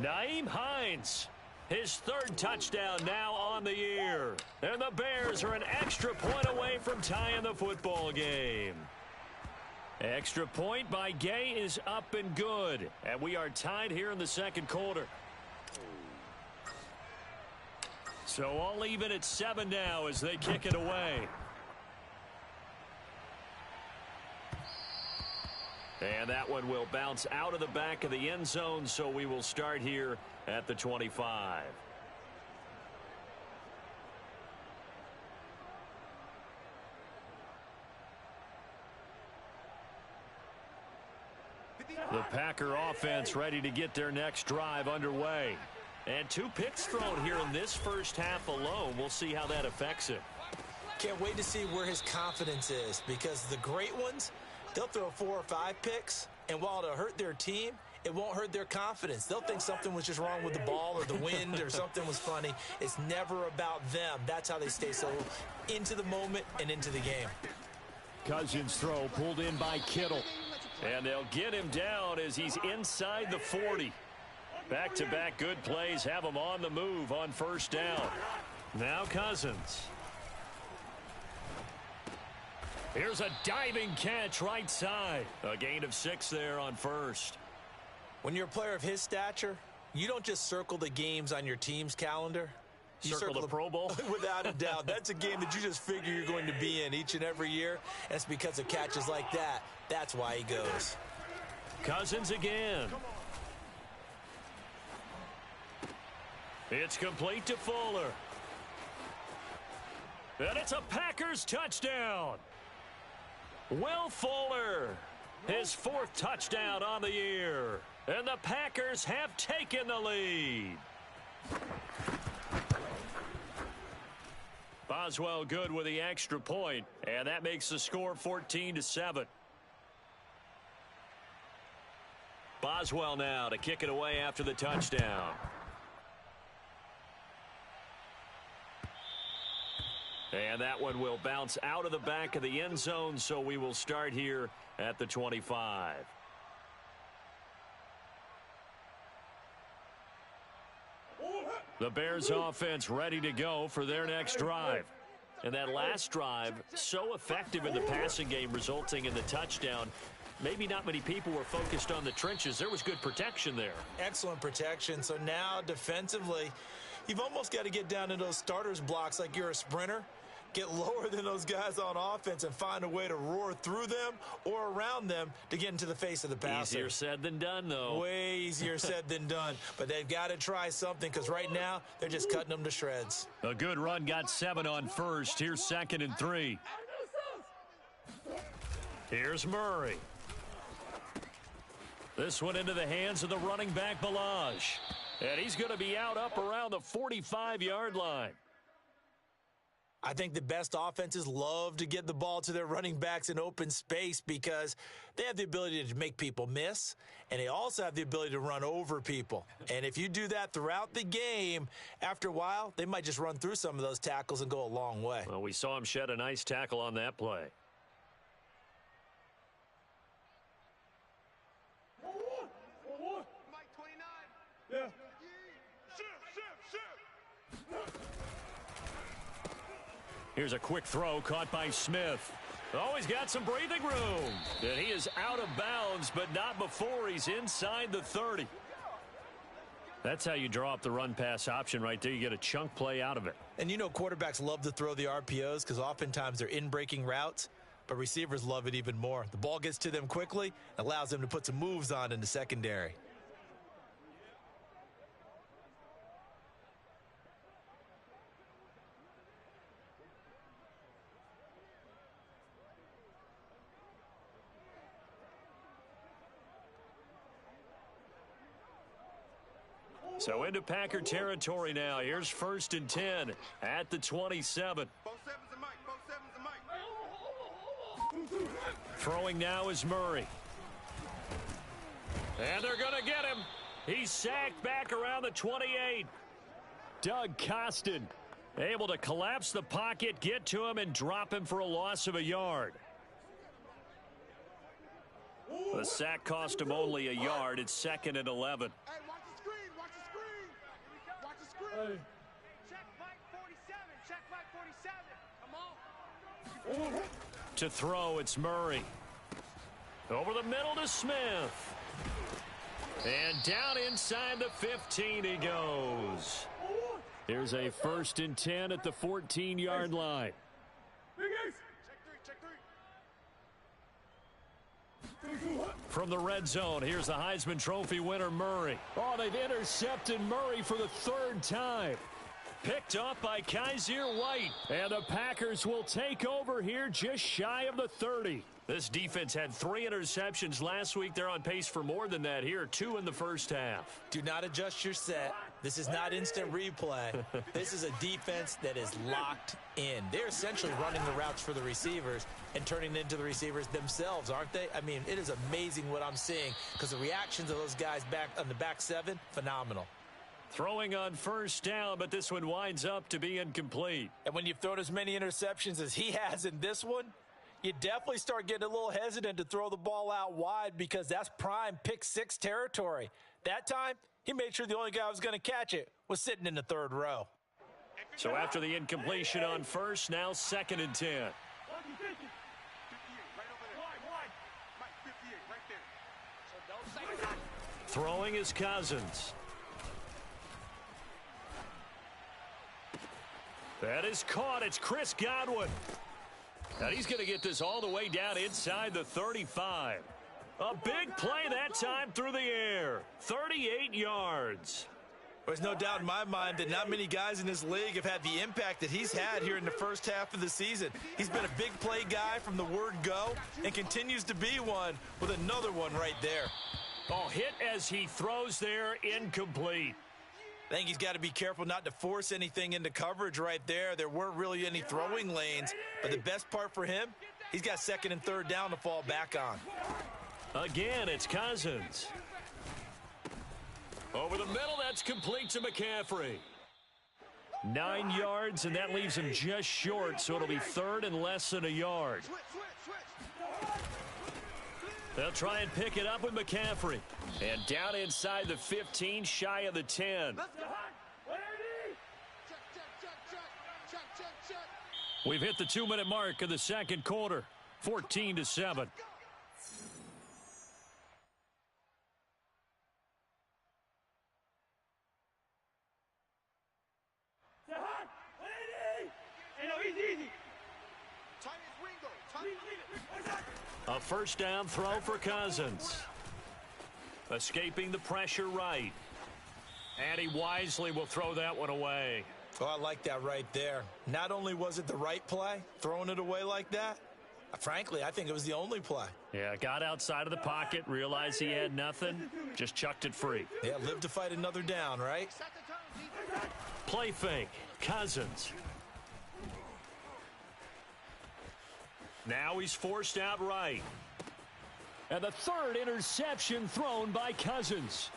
Nyheim Hines, his 3rd touchdown now on the year. And the Bears are an extra point away from tying the football game. Extra point by Gay is up and good. And we are tied here in the 2nd quarter. So all even at 7 now as they kick it away. And that one will bounce out of the back of the end zone, so we will start here at the 25. The Packer offense ready to get their next drive underway. And 2 picks thrown here in this first half alone. We'll see how that affects him. Can't wait to see where his confidence is, because the great ones, they'll throw 4 or 5 picks, and while it'll hurt their team, it won't hurt their confidence. They'll think something was just wrong with the ball or the wind or something was funny. It's never about them. That's how they stay so into the moment and into the game. Cousins' throw pulled in by Kittle. And they'll get him down as he's inside the 40. Back-to-back good plays have him on the move on 1st down. Now Cousins. Here's a diving catch right side. A gain of 6 there on 1st. When you're a player of his stature, you don't just circle the games on your team's calendar. You circle the Pro Bowl? Without a doubt. That's a game that you just figure you're going to be in each and every year. And it's because of catches like that. That's why he goes. Cousins again. It's complete to Fuller. And it's a Packers touchdown. Will Fuller, his 4th touchdown on the year. And the Packers have taken the lead. Boswell good with the extra point, and that makes the score 14-7. Boswell now to kick it away after the touchdown. And that one will bounce out of the back of the end zone, so we will start here at the 25. The Bears offense ready to go for their next drive. And that last drive, so effective in the passing game, resulting in the touchdown. Maybe not many people were focused on the trenches. There was good protection there. Excellent protection. So now defensively, you've almost got to get down to those starters blocks like you're a sprinter. Get lower than those guys on offense and find a way to roar through them or around them to get into the face of the passer. Easier said than done, though. Way easier said than done. But they've got to try something, because right now they're just cutting them to shreds. A good run got 7 on 1st. Here's 2nd and 3. Here's Murray. This one into the hands of the running back, Balaj. And he's going to be out up around the 45-yard line. I think the best offenses love to get the ball to their running backs in open space because they have the ability to make people miss, and they also have the ability to run over people. And if you do that throughout the game, after a while, they might just run through some of those tackles and go a long way. Well, we saw him shed a nice tackle on that play. Mike 29. Yeah. Here's a quick throw caught by Smith. Oh, he's got some breathing room. And he is out of bounds, but not before he's inside the 30. That's how you draw up the run-pass option right there. You get a chunk play out of it. And you know quarterbacks love to throw the RPOs because oftentimes they're in-breaking routes, but receivers love it even more. The ball gets to them quickly, allows them to put some moves on in the secondary. So into Packer territory now. Here's 1st and 10 at the 27. Both sevens and Mike. Both sevens and Mike. Throwing now is Murray. And they're going to get him. He's sacked back around the 28. Doug Costin able to collapse the pocket, get to him, and drop him for a loss of a yard. The sack cost him only a yard. It's 2nd and 11. Hey, watch the screen. Watch the screen. Watch the screen. Check Mike 47. Check Mike 47. Come on. To throw, it's Murray. Over the middle to Smith. And down inside the 15 he goes. Here's a 1st and 10 at the 14-yard line. Check three. From the red zone, here's the Heisman Trophy winner, Murray. Oh, they've intercepted Murray for the 3rd time. Picked up by Kaiser White. And the Packers will take over here just shy of the 30. This defense had 3 interceptions last week. They're on pace for more than that here. 2 in the first half. Do not adjust your set. This is not instant replay. This is a defense that is locked in. They're essentially running the routes for the receivers and turning it into the receivers themselves, aren't they? I mean, it is amazing what I'm seeing because the reactions of those guys back on the back 7, phenomenal. Throwing on 1st down, but this one winds up to be incomplete. And when you've thrown as many interceptions as he has in this one, you definitely start getting a little hesitant to throw the ball out wide because that's prime pick 6 territory. That time, he made sure the only guy who was going to catch it was sitting in the 3rd row. So after the incompletion on 1st, now 2nd and 10. 58, right over there. Mike 58, right there. Throwing is Cousins. That is caught. It's Chris Godwin. And he's going to get this all the way down inside the 35. A big play that time through the air. 38 yards. There's no doubt in my mind that not many guys in this league have had the impact that he's had here in the first half of the season. He's been a big play guy from the word go and continues to be one with another one right there. Oh, hit as he throws there, incomplete. I think he's got to be careful not to force anything into coverage right there. There weren't really any throwing lanes, but the best part for him, he's got 2nd and 3rd down to fall back on. Again, it's Cousins. Over the middle, that's complete to McCaffrey. 9 yards, and that leaves him just short, so it'll be 3rd and less than a yard. They'll try and pick it up with McCaffrey. And down inside the 15, shy of the 10. We've hit the 2-minute mark of the 2nd quarter. 14-7. A 1st down throw for Cousins. Escaping the pressure right. And he wisely will throw that one away. Oh, I like that right there. Not only was it the right play, throwing it away like that, frankly, I think it was the only play. Yeah, got outside of the pocket, realized he had nothing, just chucked it free. Yeah, live to fight another down, right? Play fake. Cousins. Now he's forced out right. And the third interception thrown by Cousins.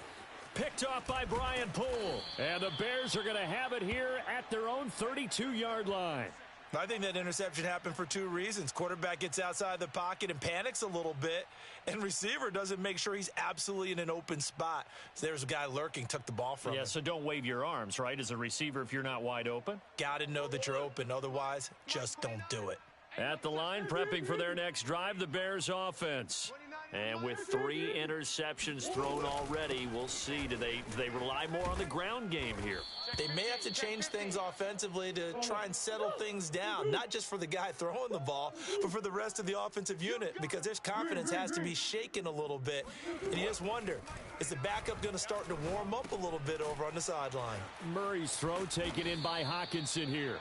Picked off by Brian Poole. And the Bears are going to have it here at their own 32-yard line. I think that interception happened for two reasons. Quarterback gets outside the pocket and panics a little bit, and receiver doesn't make sure he's absolutely in an open spot. So there's a guy lurking, took the ball from him. Yeah, so don't wave your arms, right, as a receiver if you're not wide open. Got to know that you're open. Otherwise, just don't do it. At the line, prepping for their next drive, the Bears offense. And with 3 interceptions thrown already, we'll see. Do they rely more on the ground game here? They may have to change things offensively to try and settle things down, not just for the guy throwing the ball, but for the rest of the offensive unit, because their confidence has to be shaken a little bit. And you just wonder, is the backup going to start to warm up a little bit over on the sideline? Murray's throw taken in by Hockenson here.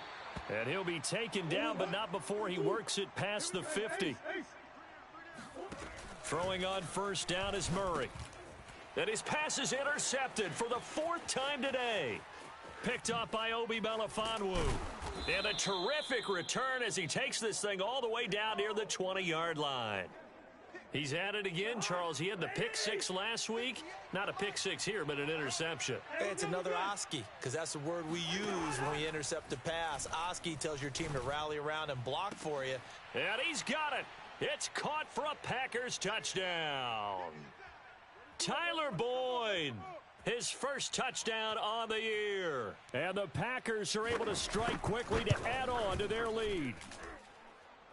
And he'll be taken down, but not before he works it past the 50. Throwing on first down is Murray. And his pass is intercepted for the 4th time today. Picked off by Obi Melifonwu. And a terrific return as he takes this thing all the way down near the 20-yard line. He's at it again, Charles. He had the pick 6 last week. Not a pick 6 here, but an interception. Hey, it's another Oski, because that's the word we use when we intercept a pass. Oski tells your team to rally around and block for you. And he's got it. It's caught for a Packers touchdown. Tyler Boyd, his first touchdown on the year. And the Packers are able to strike quickly to add on to their lead.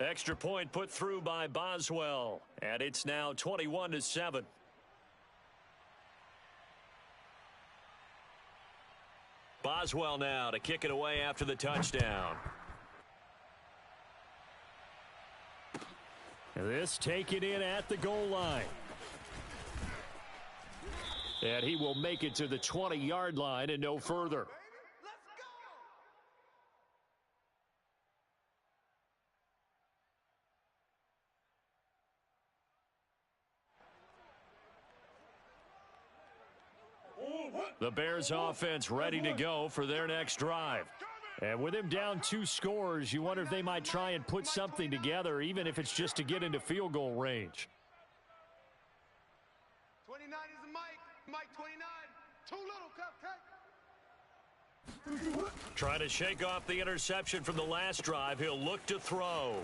Extra point put through by Boswell. And it's now 21-7. Boswell now to kick it away after the touchdown. This taken in at the goal line. And he will make it to the 20-yard line and no further. The Bears offense ready to go for their next drive. And with him down 2 scores, you wonder if they might try and put something together, even if it's just to get into field goal range. 29 is a Mike 29. Too little, cupcake. Trying to shake off the interception from the last drive. He'll look to throw.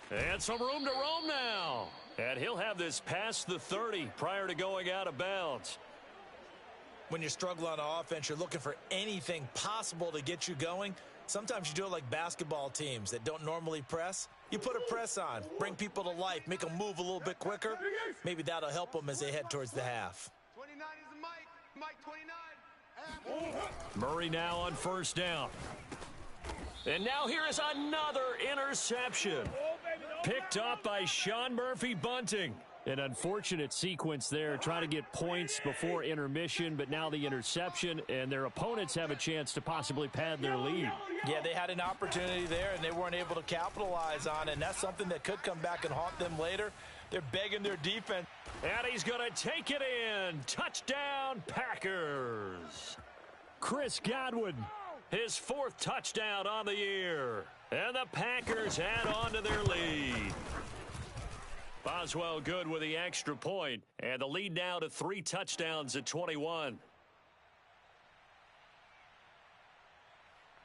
And some room to roam now. And he'll have this past the 30 prior to going out of bounds. When you struggle on offense, you're looking for anything possible to get you going. Sometimes you do it like basketball teams that don't normally press. You put a press on, bring people to life, make them move a little bit quicker. Maybe that'll help them as they head towards the half. 29 is a Mike 29. Murray now on first down. And now here is another interception. Picked off by Sean Murphy Bunting. An unfortunate sequence there, trying to get points before intermission, but now the interception, and their opponents have a chance to possibly pad their lead. Yeah, they had an opportunity there, and they weren't able to capitalize on it, and that's something that could come back and haunt them later. They're begging their defense. And he's going to take it in. Touchdown, Packers. Chris Godwin, his 4th touchdown on the year. And the Packers add on to their lead. Boswell good with the extra point, and the lead now to 3 touchdowns at 21.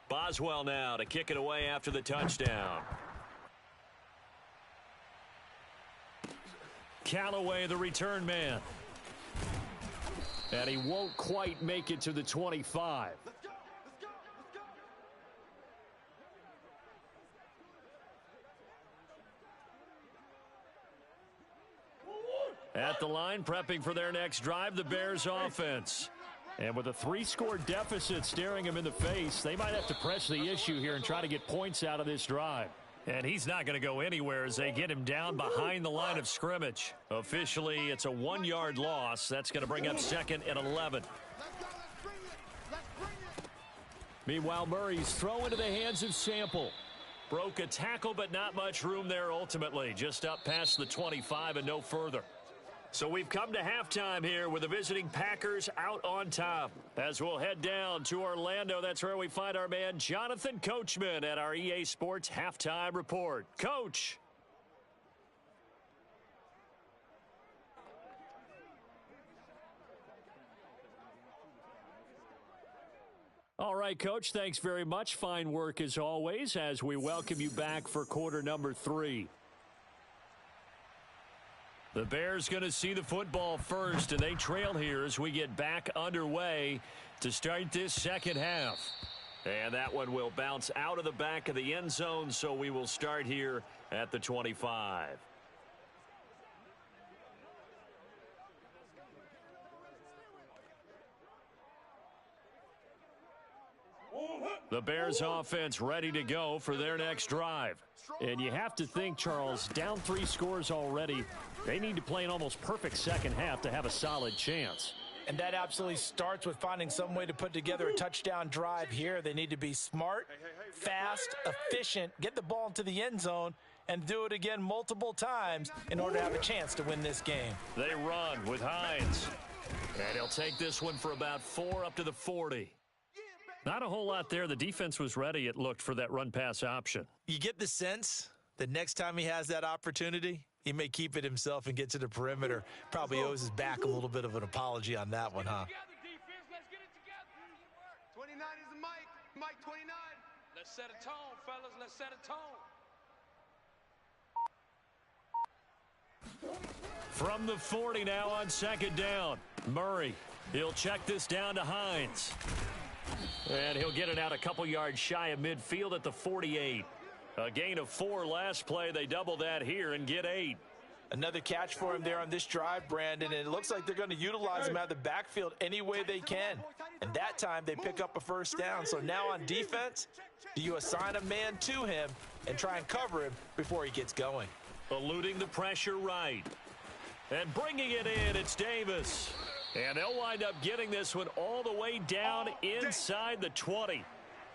Boswell now to kick it away after the touchdown. Callaway, the return man. And he won't quite make it to the 25. At the line, prepping for their next drive, the Bears offense. And with a 3-score deficit staring him in the face, they might have to press the issue here and try to get points out of this drive. And he's not going to go anywhere as they get him down behind the line of scrimmage. Officially, it's a 1-yard loss. That's going to bring up 2nd and 11. Meanwhile, Murray's throw into the hands of Sample. Broke a tackle, but not much room there ultimately. Just up past the 25 and no further. So we've come to halftime here with the visiting Packers out on top. As we'll head down to Orlando, that's where we find our man Jonathan Coachman at our EA Sports Halftime Report. Coach. All right, Coach, thanks very much. Fine work as always as we welcome you back for quarter number 3. The Bears going to see the football first, and they trail here as we get back underway to start this second half. And that one will bounce out of the back of the end zone, so we will start here at the 25. The Bears offense ready to go for their next drive. And you have to think, Charles, down 3 scores already. They need to play an almost perfect second half to have a solid chance. And that absolutely starts with finding some way to put together a touchdown drive here. They need to be smart, fast, efficient, get the ball into the end zone, and do it again multiple times in order to have a chance to win this game. They run with Hines. And he'll take this one for about 4 up to the 40. Not a whole lot there. The defense was ready, it looked, for that run-pass option. You get the sense that next time he has that opportunity, he may keep it himself and get to the perimeter. Probably owes his back a little bit of an apology on that one, huh? 29 is the mic. Mike 29. Let's set a tone, fellas. Let's set a tone. From the 40 now on second down. Murray, he'll check this down to Hines. And he'll get it out a couple yards shy of midfield at the 48. A gain of 4 last play. They double that here and get 8. Another catch for him there on this drive, Brandon, and it looks like they're going to utilize him out of the backfield any way they can. And that time they pick up a first down. So now on defense, do you assign a man to him and try and cover him before he gets going? Eluding the pressure right. And bringing it in, it's Davis. And they'll wind up getting this one all the way down inside the 20.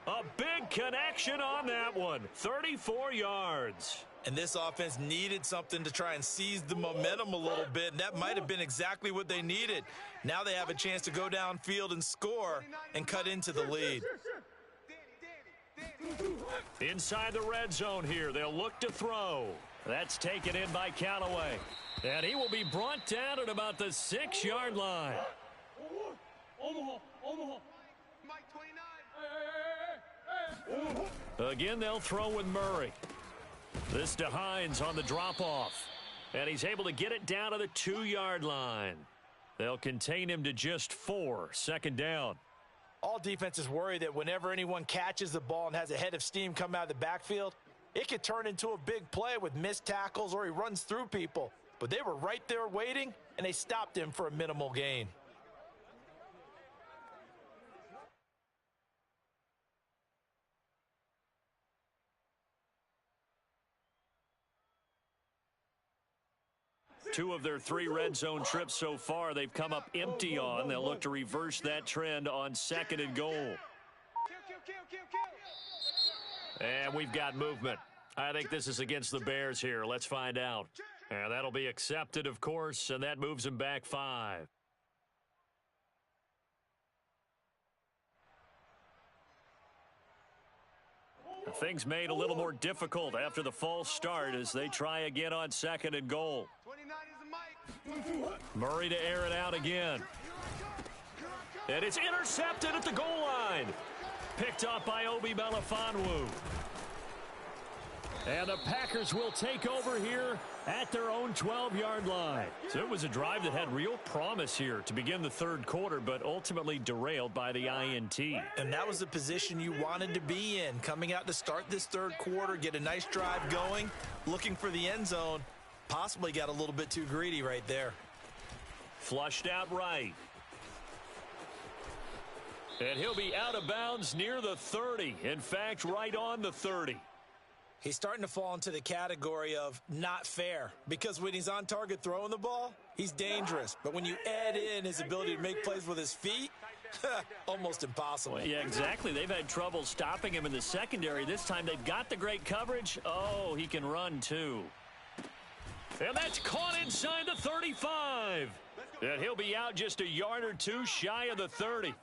A big connection on that one. 34 yards. And this offense needed something to try and seize the momentum a little bit, and that might have been exactly what they needed. Now they have a chance to go downfield and score and cut into the lead. Inside the red zone here, they'll look to throw. That's taken in by Callaway. And he will be brought down at about the 6-yard line. Mike 29. Again, they'll throw with Murray. This to Hines on the drop-off. And he's able to get it down to the 2-yard line. They'll contain him to just 4. Second down. All defenses worry that whenever anyone catches the ball and has a head of steam come out of the backfield, it could turn into a big play with missed tackles or he runs through people. But they were right there waiting, and they stopped him for a minimal gain. Two of their 3 red zone trips so far, they've come up empty on. They'll look to reverse that trend on second and goal. And we've got movement. I think this is against the Bears here. Let's find out. And that'll be accepted, of course, and that moves him back 5. Things made a little more difficult after the false start as they try again on second and goal. 29 is the mic. Murray to air it out again. And it's intercepted at the goal line. Picked up by Obi Melifonwu. And the Packers will take over here at their own 12-yard line. So it was a drive that had real promise here to begin the third quarter, but ultimately derailed by the INT. And that was the position you wanted to be in, coming out to start this third quarter, get a nice drive going, looking for the end zone. Possibly got a little bit too greedy right there. Flushed out right. And he'll be out of bounds near the 30. In fact, right on the 30. He's starting to fall into the category of not fair, because when he's on target throwing the ball, he's dangerous. But when you add in his ability to make plays with his feet, almost impossible. Yeah, exactly. They've had trouble stopping him in the secondary. This time they've got the great coverage. Oh, he can run too. And that's caught inside the 35. And he'll be out just a yard or two shy of the 30.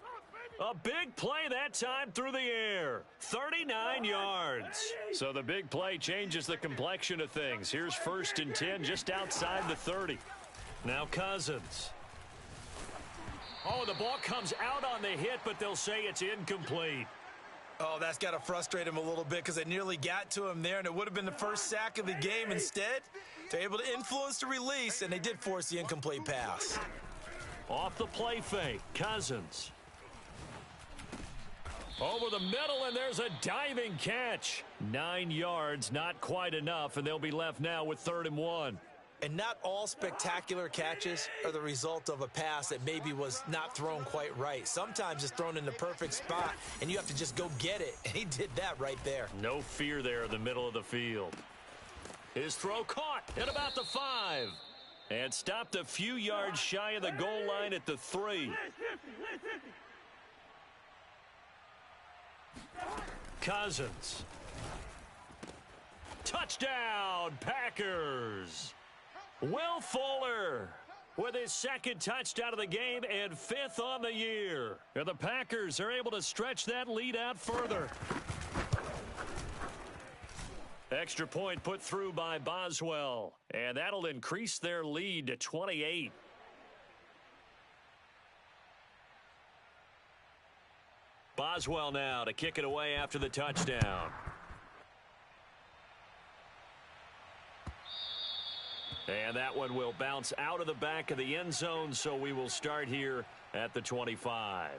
A big play that time through the air. 39 yards. So the big play changes the complexion of things. Here's 1st and 10 just outside the 30. Now Cousins. Oh, the ball comes out on the hit, but they'll say it's incomplete. Oh, that's got to frustrate him a little bit because they nearly got to him there, and it would have been the first sack of the game. Instead, they're able to influence the release, and they did force the incomplete pass. Off the play fake, Cousins. Over the middle, and there's a diving catch. 9 yards, not quite enough, and they'll be left now with 3rd and 1. And not all spectacular catches are the result of a pass that maybe was not thrown quite right. Sometimes it's thrown in the perfect spot, and you have to just go get it. And he did that right there. No fear there in the middle of the field. His throw caught at about the 5. And stopped a few yards shy of the goal line at the 3. Cousins. Touchdown, Packers. Will Fuller with his 2nd touchdown of the game and 5th on the year. And the Packers are able to stretch that lead out further. Extra point put through by Boswell. And that'll increase their lead to 28. Boswell now to kick it away after the touchdown. And that one will bounce out of the back of the end zone, so we will start here at the 25.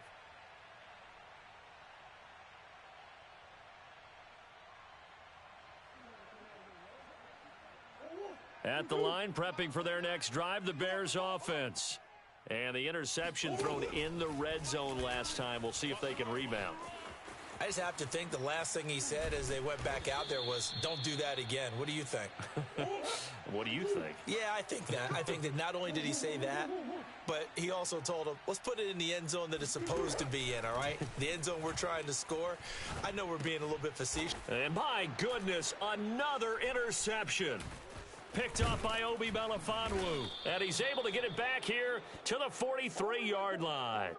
At the line, prepping for their next drive, the Bears offense. And the interception thrown in the red zone last time. We'll see if they can rebound. I just have to think the last thing he said as they went back out there was, don't do that again. What do you think? What do you think? Yeah, I think that. I think that not only did he say that, but he also told him, let's put it in the end zone that it's supposed to be in, all right? The end zone we're trying to score. I know we're being a little bit facetious. And my goodness, another interception. Picked off by Obi Melifonwu. And he's able to get it back here to the 43-yard line.